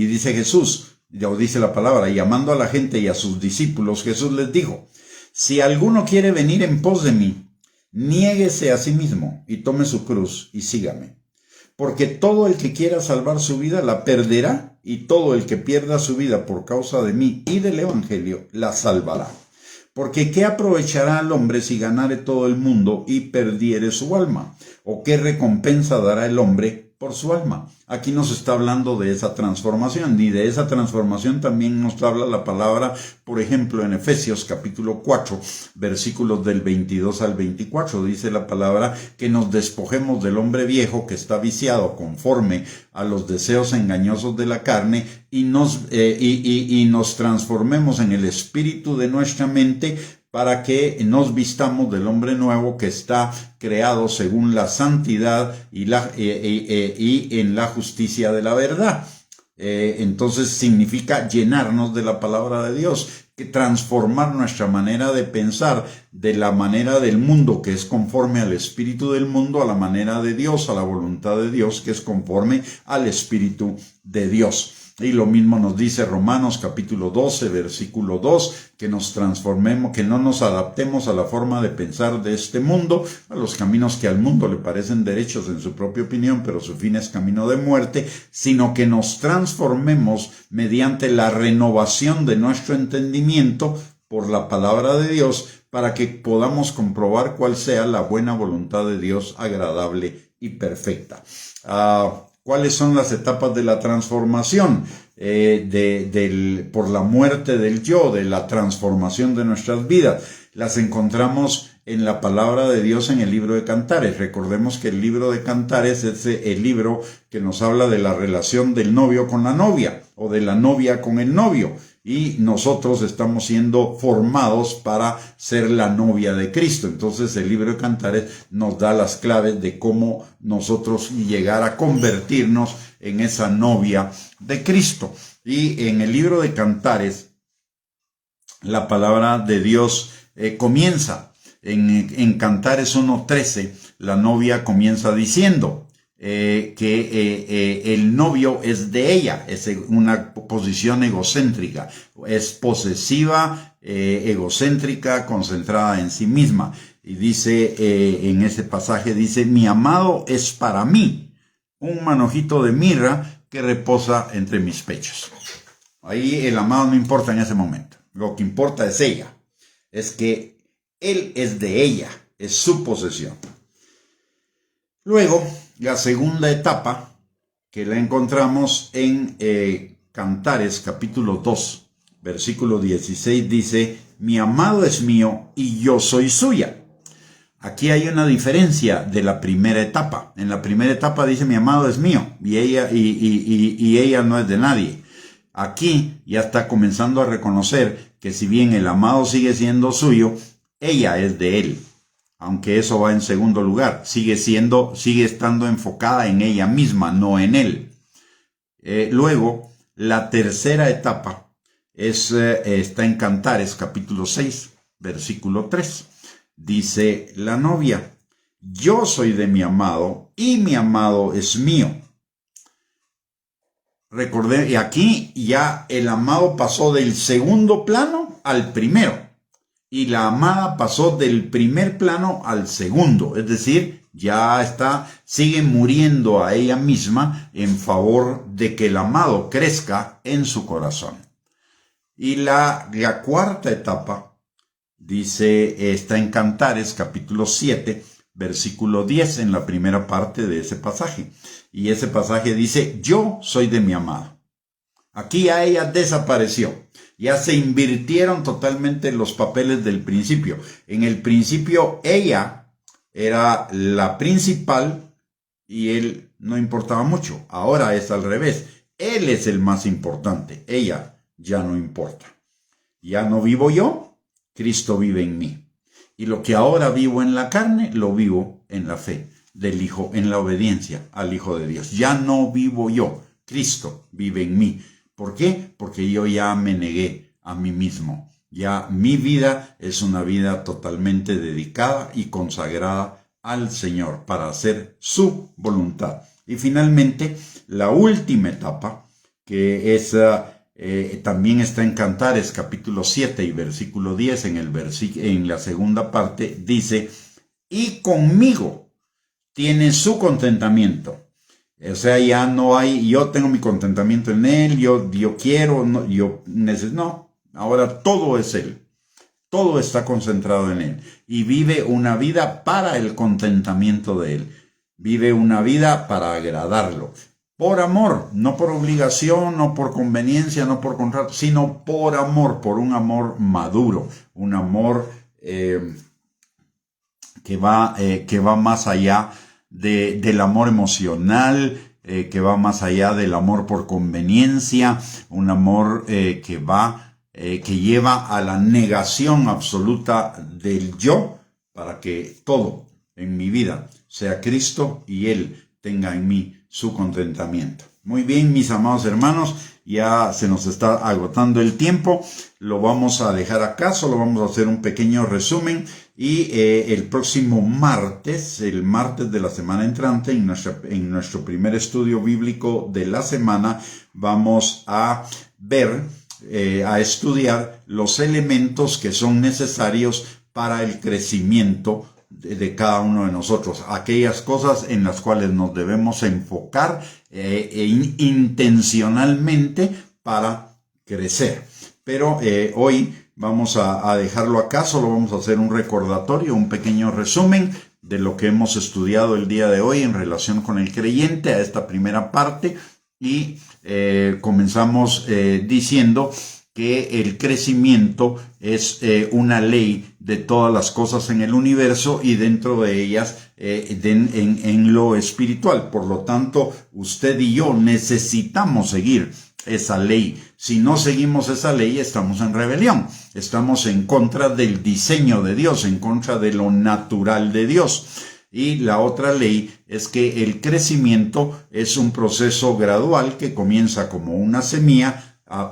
[SPEAKER 1] dice Jesús, o dice la palabra, llamando a la gente y a sus discípulos, Jesús les dijo: si alguno quiere venir en pos de mí, niéguese a sí mismo y tome su cruz y sígame. Porque todo el que quiera salvar su vida la perderá, y todo el que pierda su vida por causa de mí y del evangelio la salvará. Porque ¿qué aprovechará al hombre si ganare todo el mundo y perdiere su alma? ¿O qué recompensa dará el hombre por su alma? Aquí nos está hablando de esa transformación, y de esa transformación también nos habla la palabra, por ejemplo, en Efesios capítulo 4, versículos del 22 al 24, dice la palabra que nos despojemos del hombre viejo que está viciado conforme a los deseos engañosos de la carne, y nos transformemos en el espíritu de nuestra mente, para que nos vistamos del hombre nuevo que está creado según la santidad y en la justicia de la verdad. Entonces significa llenarnos de la palabra de Dios, que transformar nuestra manera de pensar de la manera del mundo, que es conforme al espíritu del mundo, a la manera de Dios, a la voluntad de Dios, que es conforme al espíritu de Dios. Y lo mismo nos dice Romanos capítulo 12, versículo 2, que nos transformemos, que no nos adaptemos a la forma de pensar de este mundo, a los caminos que al mundo le parecen derechos en su propia opinión, pero su fin es camino de muerte, sino que nos transformemos mediante la renovación de nuestro entendimiento por la palabra de Dios, para que podamos comprobar cuál sea la buena voluntad de Dios, agradable y perfecta. ¿Cuáles son las etapas de la transformación? Por la muerte del yo, de la transformación de nuestras vidas. Las encontramos en la palabra de Dios en el libro de Cantares. Recordemos que el libro de Cantares es el libro que nos habla de la relación del novio con la novia, o de la novia con el novio. Y nosotros estamos siendo formados para ser la novia de Cristo. Entonces el libro de Cantares nos da las claves de cómo nosotros llegar a convertirnos en esa novia de Cristo. Y en el libro de Cantares, la palabra de Dios comienza. En Cantares 1:13, la novia comienza diciendo que el novio es de ella, es una posición egocéntrica, es posesiva, egocéntrica, concentrada en sí misma. Y dice, en ese pasaje dice, mi amado es para mí un manojito de mirra que reposa entre mis pechos. Ahí el amado no importa en ese momento. Lo que importa es ella. Es que él es de ella, es su posesión. Luego, la segunda etapa, que la encontramos en Cantares capítulo 2, versículo 16, dice, mi amado es mío y yo soy suya. Aquí hay una diferencia de la primera etapa. En la primera etapa dice, mi amado es mío y ella no es de nadie. Aquí ya está comenzando a reconocer que si bien el amado sigue siendo suyo, ella es de él. Aunque eso va en segundo lugar, sigue estando enfocada en ella misma, no en él. Luego, la tercera etapa está en Cantares, capítulo 6, versículo 3. Dice la novia, yo soy de mi amado y mi amado es mío. Recordé, y aquí ya el amado pasó del segundo plano al primero. Y la amada pasó del primer plano al segundo, es decir, sigue muriendo a ella misma en favor de que el amado crezca en su corazón. Y la cuarta etapa, dice, está en Cantares, capítulo 7, versículo 10, en la primera parte de ese pasaje. Y ese pasaje dice, yo soy de mi amado. Aquí a ella desapareció. Ya se invirtieron totalmente los papeles del principio. En el principio ella era la principal y él no importaba mucho. Ahora es al revés. Él es el más importante. Ella ya no importa. Ya no vivo yo, Cristo vive en mí. Y lo que ahora vivo en la carne, lo vivo en la fe del Hijo, en la obediencia al Hijo de Dios. Ya no vivo yo, Cristo vive en mí. ¿Por qué? Porque yo ya me negué a mí mismo. Ya mi vida es una vida totalmente dedicada y consagrada al Señor para hacer su voluntad. Y finalmente, la última etapa, que es también está en Cantares capítulo 7 y versículo 10, en la segunda parte, dice, y conmigo tiene su contentamiento. O sea, ya no hay, yo tengo mi contentamiento en él, yo quiero, no, ahora todo es él, todo está concentrado en él, y vive una vida para el contentamiento de él, vive una vida para agradarlo, por amor, no por obligación, no por conveniencia, no por contrato, sino por amor, por un amor maduro, un amor que va más allá del amor emocional, que va más allá del amor por conveniencia, un amor que lleva a la negación absoluta del yo, para que todo en mi vida sea Cristo y Él tenga en mí su contentamiento. Muy bien, mis amados hermanos, ya se nos está agotando el tiempo, lo vamos a dejar acá, solo vamos a hacer un pequeño resumen Y el próximo martes, el martes de la semana entrante, en nuestro primer estudio bíblico de la semana, vamos a ver, a estudiar los elementos que son necesarios para el crecimiento de cada uno de nosotros, aquellas cosas en las cuales nos debemos enfocar intencionalmente para crecer. Pero hoy vamos a dejarlo acá, solo vamos a hacer un recordatorio, un pequeño resumen de lo que hemos estudiado el día de hoy en relación con el creyente a esta primera parte, y comenzamos diciendo que el crecimiento es una ley de todas las cosas en el universo y dentro de ellas en lo espiritual. Por lo tanto, usted y yo necesitamos seguir esa ley. Si no seguimos esa ley, estamos en rebelión. Estamos en contra del diseño de Dios, en contra de lo natural de Dios. Y la otra ley es que el crecimiento es un proceso gradual que comienza como una semilla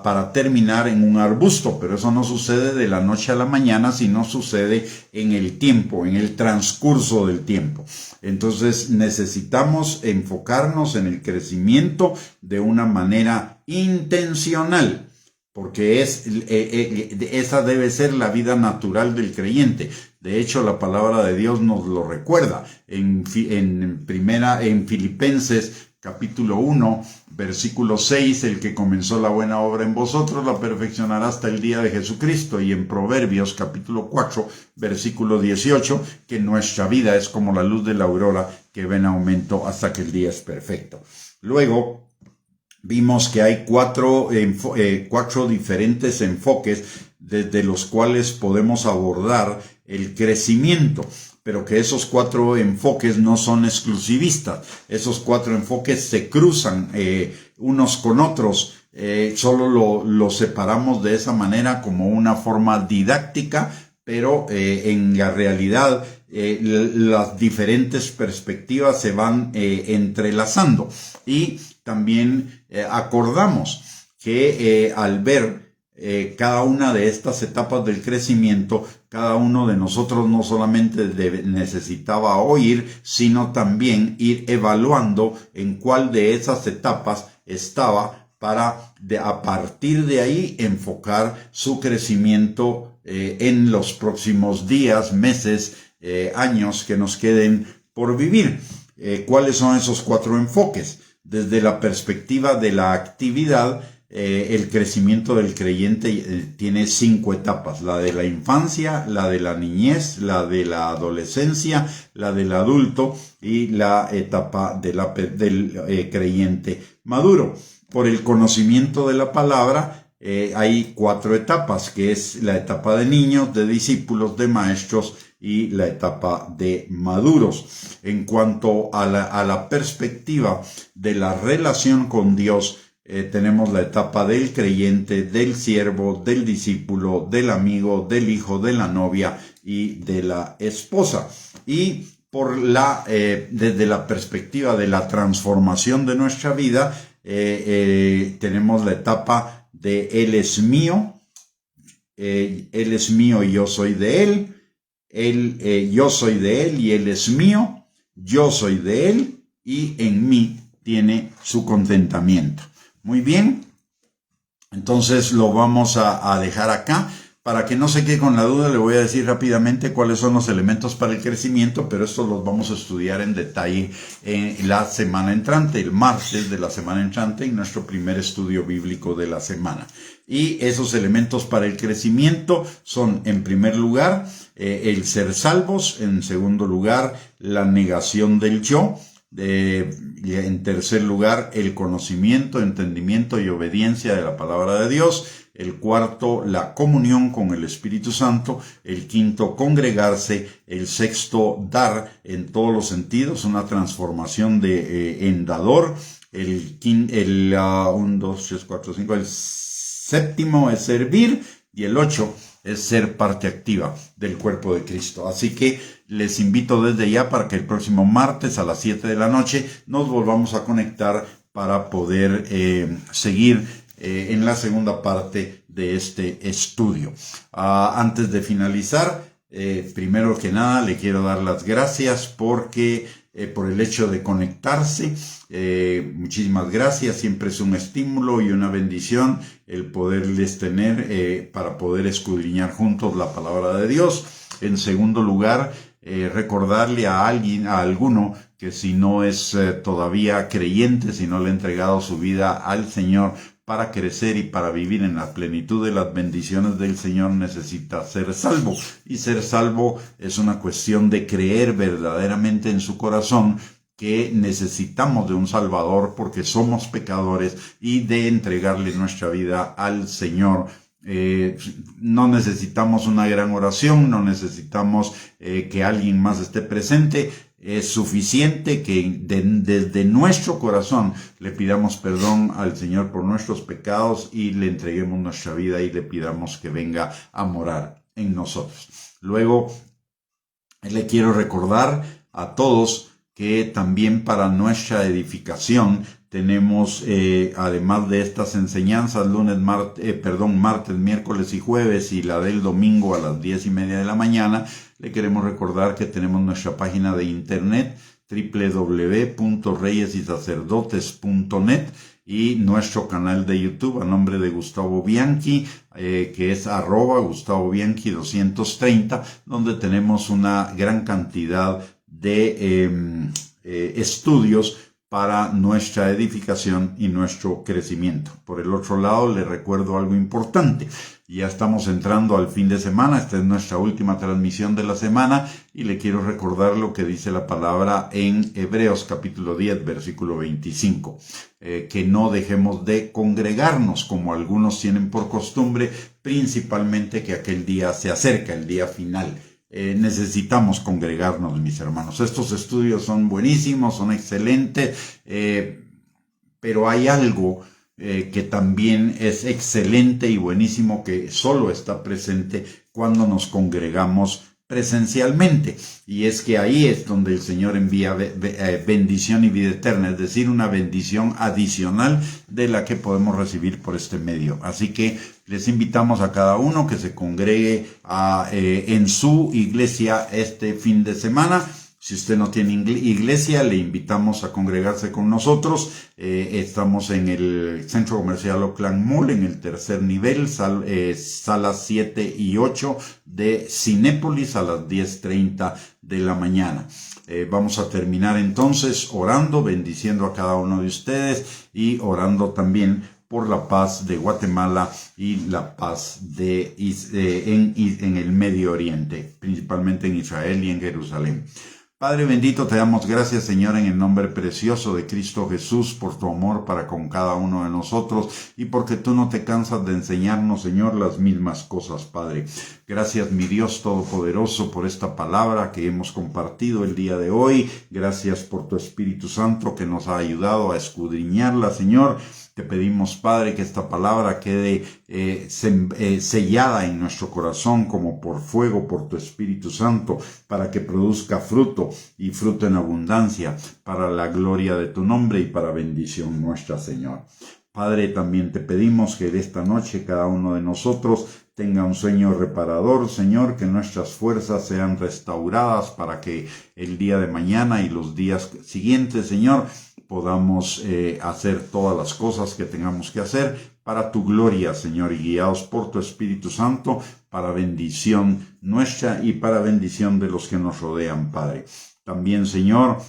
[SPEAKER 1] para terminar en un arbusto, pero eso no sucede de la noche a la mañana, sino sucede en el tiempo, en el transcurso del tiempo. Entonces necesitamos enfocarnos en el crecimiento de una manera intencional, porque esa debe ser la vida natural del creyente. De hecho, la palabra de Dios nos lo recuerda en Filipenses capítulo 1, versículo 6, el que comenzó la buena obra en vosotros la perfeccionará hasta el día de Jesucristo. Y en Proverbios capítulo 4, versículo 18, que nuestra vida es como la luz de la aurora que va en aumento hasta que el día es perfecto. Luego vimos que hay cuatro diferentes enfoques desde los cuales podemos abordar el crecimiento, pero que esos cuatro enfoques no son exclusivistas. Esos cuatro enfoques se cruzan unos con otros. Solo lo separamos de esa manera como una forma didáctica, pero en la realidad las diferentes perspectivas se van entrelazando. Y también acordamos que al ver cada una de estas etapas del crecimiento, cada uno de nosotros no solamente necesitaba oír, sino también ir evaluando en cuál de esas etapas estaba para a partir de ahí enfocar su crecimiento en los próximos días, meses, años que nos queden por vivir. ¿Cuáles son esos cuatro enfoques? Desde la perspectiva de la actividad, el crecimiento del creyente tiene 5 etapas: la de la infancia, la de la niñez, la de la adolescencia, la del adulto y la etapa del creyente maduro. Por el conocimiento de la palabra hay 4 etapas, que es la etapa de niños, de discípulos, de maestros y la etapa de maduros. En cuanto a la perspectiva de la relación con Dios, tenemos la etapa del creyente, del siervo, del discípulo, del amigo, del hijo, de la novia y de la esposa. Y desde la perspectiva de la transformación de nuestra vida, tenemos la etapa de Él es mío y yo soy de Él, yo soy de Él y Él es mío, yo soy de Él y en mí tiene su contentamiento. Muy bien, entonces lo vamos a dejar acá. Para que no se quede con la duda, le voy a decir rápidamente cuáles son los elementos para el crecimiento, pero estos los vamos a estudiar en detalle en la semana entrante, el martes de la semana entrante, en nuestro primer estudio bíblico de la semana. Y esos elementos para el crecimiento son, en primer lugar, el ser salvos; en segundo lugar, la negación del yo; en tercer lugar, el conocimiento, entendimiento y obediencia de la palabra de Dios; el cuarto, la comunión con el Espíritu Santo; el quinto, congregarse; el sexto, dar en todos los sentidos, una transformación en dador; el séptimo es servir; y el 8 es ser parte activa del cuerpo de Cristo. Así que les invito desde ya para que el próximo martes a las 7 de la noche nos volvamos a conectar para poder seguir en la segunda parte de este estudio. Antes de finalizar, Primero que nada le quiero dar las gracias porque por el hecho de conectarse. Muchísimas gracias, siempre es un estímulo y una bendición el poderles tener para poder escudriñar juntos la palabra de Dios. En segundo lugar, recordarle a alguno que si no es todavía creyente, si no le ha entregado su vida al Señor para crecer y para vivir en la plenitud de las bendiciones del Señor, necesita ser salvo. Y ser salvo es una cuestión de creer verdaderamente en su corazón que necesitamos de un Salvador porque somos pecadores y de entregarle nuestra vida al Señor. No necesitamos una gran oración, no necesitamos que alguien más esté presente. Es suficiente que desde nuestro corazón le pidamos perdón al Señor por nuestros pecados y le entreguemos nuestra vida y le pidamos que venga a morar en nosotros. Luego, le quiero recordar a todos que también para nuestra edificación tenemos, además de estas enseñanzas, martes, miércoles y jueves, y la del domingo a las 10:30 de la mañana, le queremos recordar que tenemos nuestra página de internet www.reyesysacerdotes.net y nuestro canal de YouTube a nombre de Gustavo Bianchi, que es @GustavoBianchi230, donde tenemos una gran cantidad de estudios para nuestra edificación y nuestro crecimiento. Por el otro lado, le recuerdo algo importante. Ya estamos entrando al fin de semana. Esta es nuestra última transmisión de la semana y le quiero recordar lo que dice la palabra en Hebreos capítulo 10, versículo 25. Que no dejemos de congregarnos como algunos tienen por costumbre, principalmente que aquel día se acerca, el día final. Necesitamos congregarnos, mis hermanos. Estos estudios son buenísimos, son excelentes, pero hay algo que también es excelente y buenísimo que solo está presente cuando nos congregamos presencialmente, y es que ahí es donde el Señor envía bendición y vida eterna, es decir, una bendición adicional de la que podemos recibir por este medio. Así que les invitamos a cada uno que se congregue en su iglesia este fin de semana. Si usted no tiene iglesia, le invitamos a congregarse con nosotros. Estamos en el Centro Comercial Oakland Mall, en el tercer nivel, salas 7 y 8 de Cinépolis a las 10:30 de la mañana. Vamos a terminar entonces orando, bendiciendo a cada uno de ustedes y orando también por la paz de Guatemala y la paz en el Medio Oriente, principalmente en Israel y en Jerusalén. Padre bendito, te damos gracias, Señor, en el nombre precioso de Cristo Jesús, por tu amor para con cada uno de nosotros y porque tú no te cansas de enseñarnos, Señor, las mismas cosas, Padre. Gracias, mi Dios Todopoderoso, por esta palabra que hemos compartido el día de hoy. Gracias por tu Espíritu Santo que nos ha ayudado a escudriñarla, Señor. Te pedimos, Padre, que esta palabra quede sellada en nuestro corazón como por fuego, por tu Espíritu Santo, para que produzca fruto y fruto en abundancia, para la gloria de tu nombre y para bendición nuestra, Señor. Padre, también te pedimos que de esta noche cada uno de nosotros tenga un sueño reparador, Señor, que nuestras fuerzas sean restauradas para que el día de mañana y los días siguientes, Señor, podamos hacer todas las cosas que tengamos que hacer para tu gloria, Señor, y guiados por tu Espíritu Santo, para bendición nuestra y para bendición de los que nos rodean, Padre. También, Señor,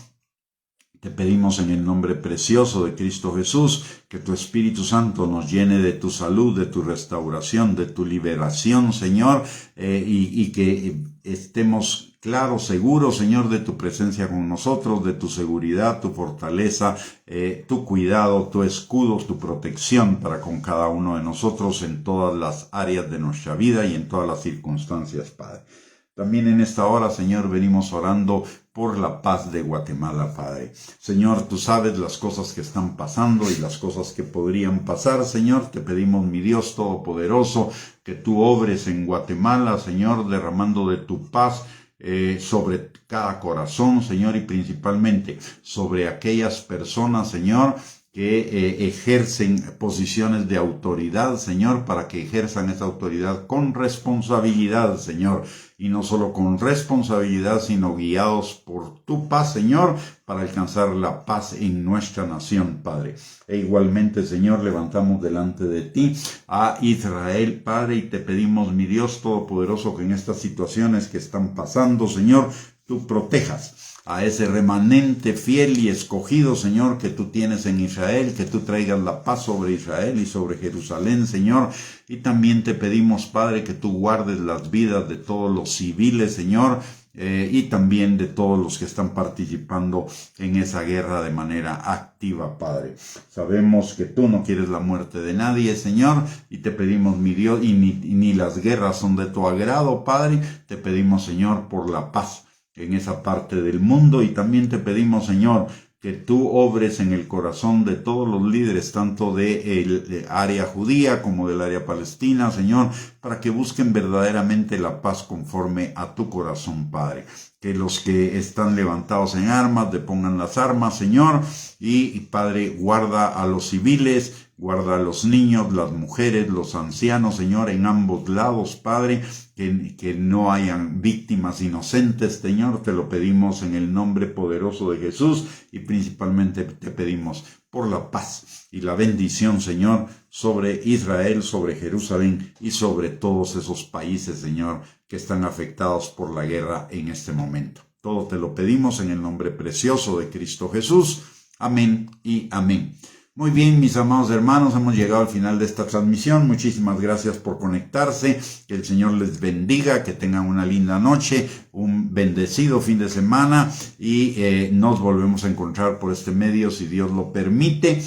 [SPEAKER 1] te pedimos en el nombre precioso de Cristo Jesús que tu Espíritu Santo nos llene de tu salud, de tu restauración, de tu liberación, Señor, y que estemos claros, seguros, Señor, de tu presencia con nosotros, de tu seguridad, tu fortaleza, tu cuidado, tu escudo, tu protección para con cada uno de nosotros en todas las áreas de nuestra vida y en todas las circunstancias, Padre. También en esta hora, Señor, venimos orando por la paz de Guatemala, Padre. Señor, tú sabes las cosas que están pasando y las cosas que podrían pasar, Señor. Te pedimos, mi Dios Todopoderoso, que tú obres en Guatemala, Señor, derramando de tu paz sobre cada corazón, Señor, y principalmente sobre aquellas personas, Señor, que ejercen posiciones de autoridad, Señor, para que ejerzan esa autoridad con responsabilidad, Señor, y no solo con responsabilidad, sino guiados por tu paz, Señor, para alcanzar la paz en nuestra nación, Padre. E igualmente, Señor, levantamos delante de ti a Israel, Padre, y te pedimos, mi Dios Todopoderoso, que en estas situaciones que están pasando, Señor, tú protejas a ese remanente fiel y escogido, Señor, que tú tienes en Israel, que tú traigas la paz sobre Israel y sobre Jerusalén, Señor. Y también te pedimos, Padre, que tú guardes las vidas de todos los civiles, Señor, y también de todos los que están participando en esa guerra de manera activa, Padre. Sabemos que tú no quieres la muerte de nadie, Señor, y te pedimos, mi Dios, y ni las guerras son de tu agrado, Padre. Te pedimos, Señor, por la paz en esa parte del mundo, y también te pedimos, Señor, que tú obres en el corazón de todos los líderes, tanto del área judía como del área palestina, Señor, para que busquen verdaderamente la paz conforme a tu corazón, Padre. Que los que están levantados en armas depongan las armas, Señor, y Padre, guarda a los civiles, guarda a los niños, las mujeres, los ancianos, Señor, en ambos lados, Padre, que no hayan víctimas inocentes, Señor, te lo pedimos en el nombre poderoso de Jesús, y principalmente te pedimos por la paz y la bendición, Señor, sobre Israel, sobre Jerusalén y sobre todos esos países, Señor, que están afectados por la guerra en este momento. Todo te lo pedimos en el nombre precioso de Cristo Jesús. Amén y amén. Muy bien, mis amados hermanos, hemos llegado al final de esta transmisión. Muchísimas gracias por conectarse. Que el Señor les bendiga, que tengan una linda noche, un bendecido fin de semana, y nos volvemos a encontrar por este medio, si Dios lo permite.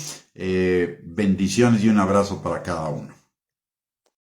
[SPEAKER 1] Bendiciones y un abrazo para cada uno.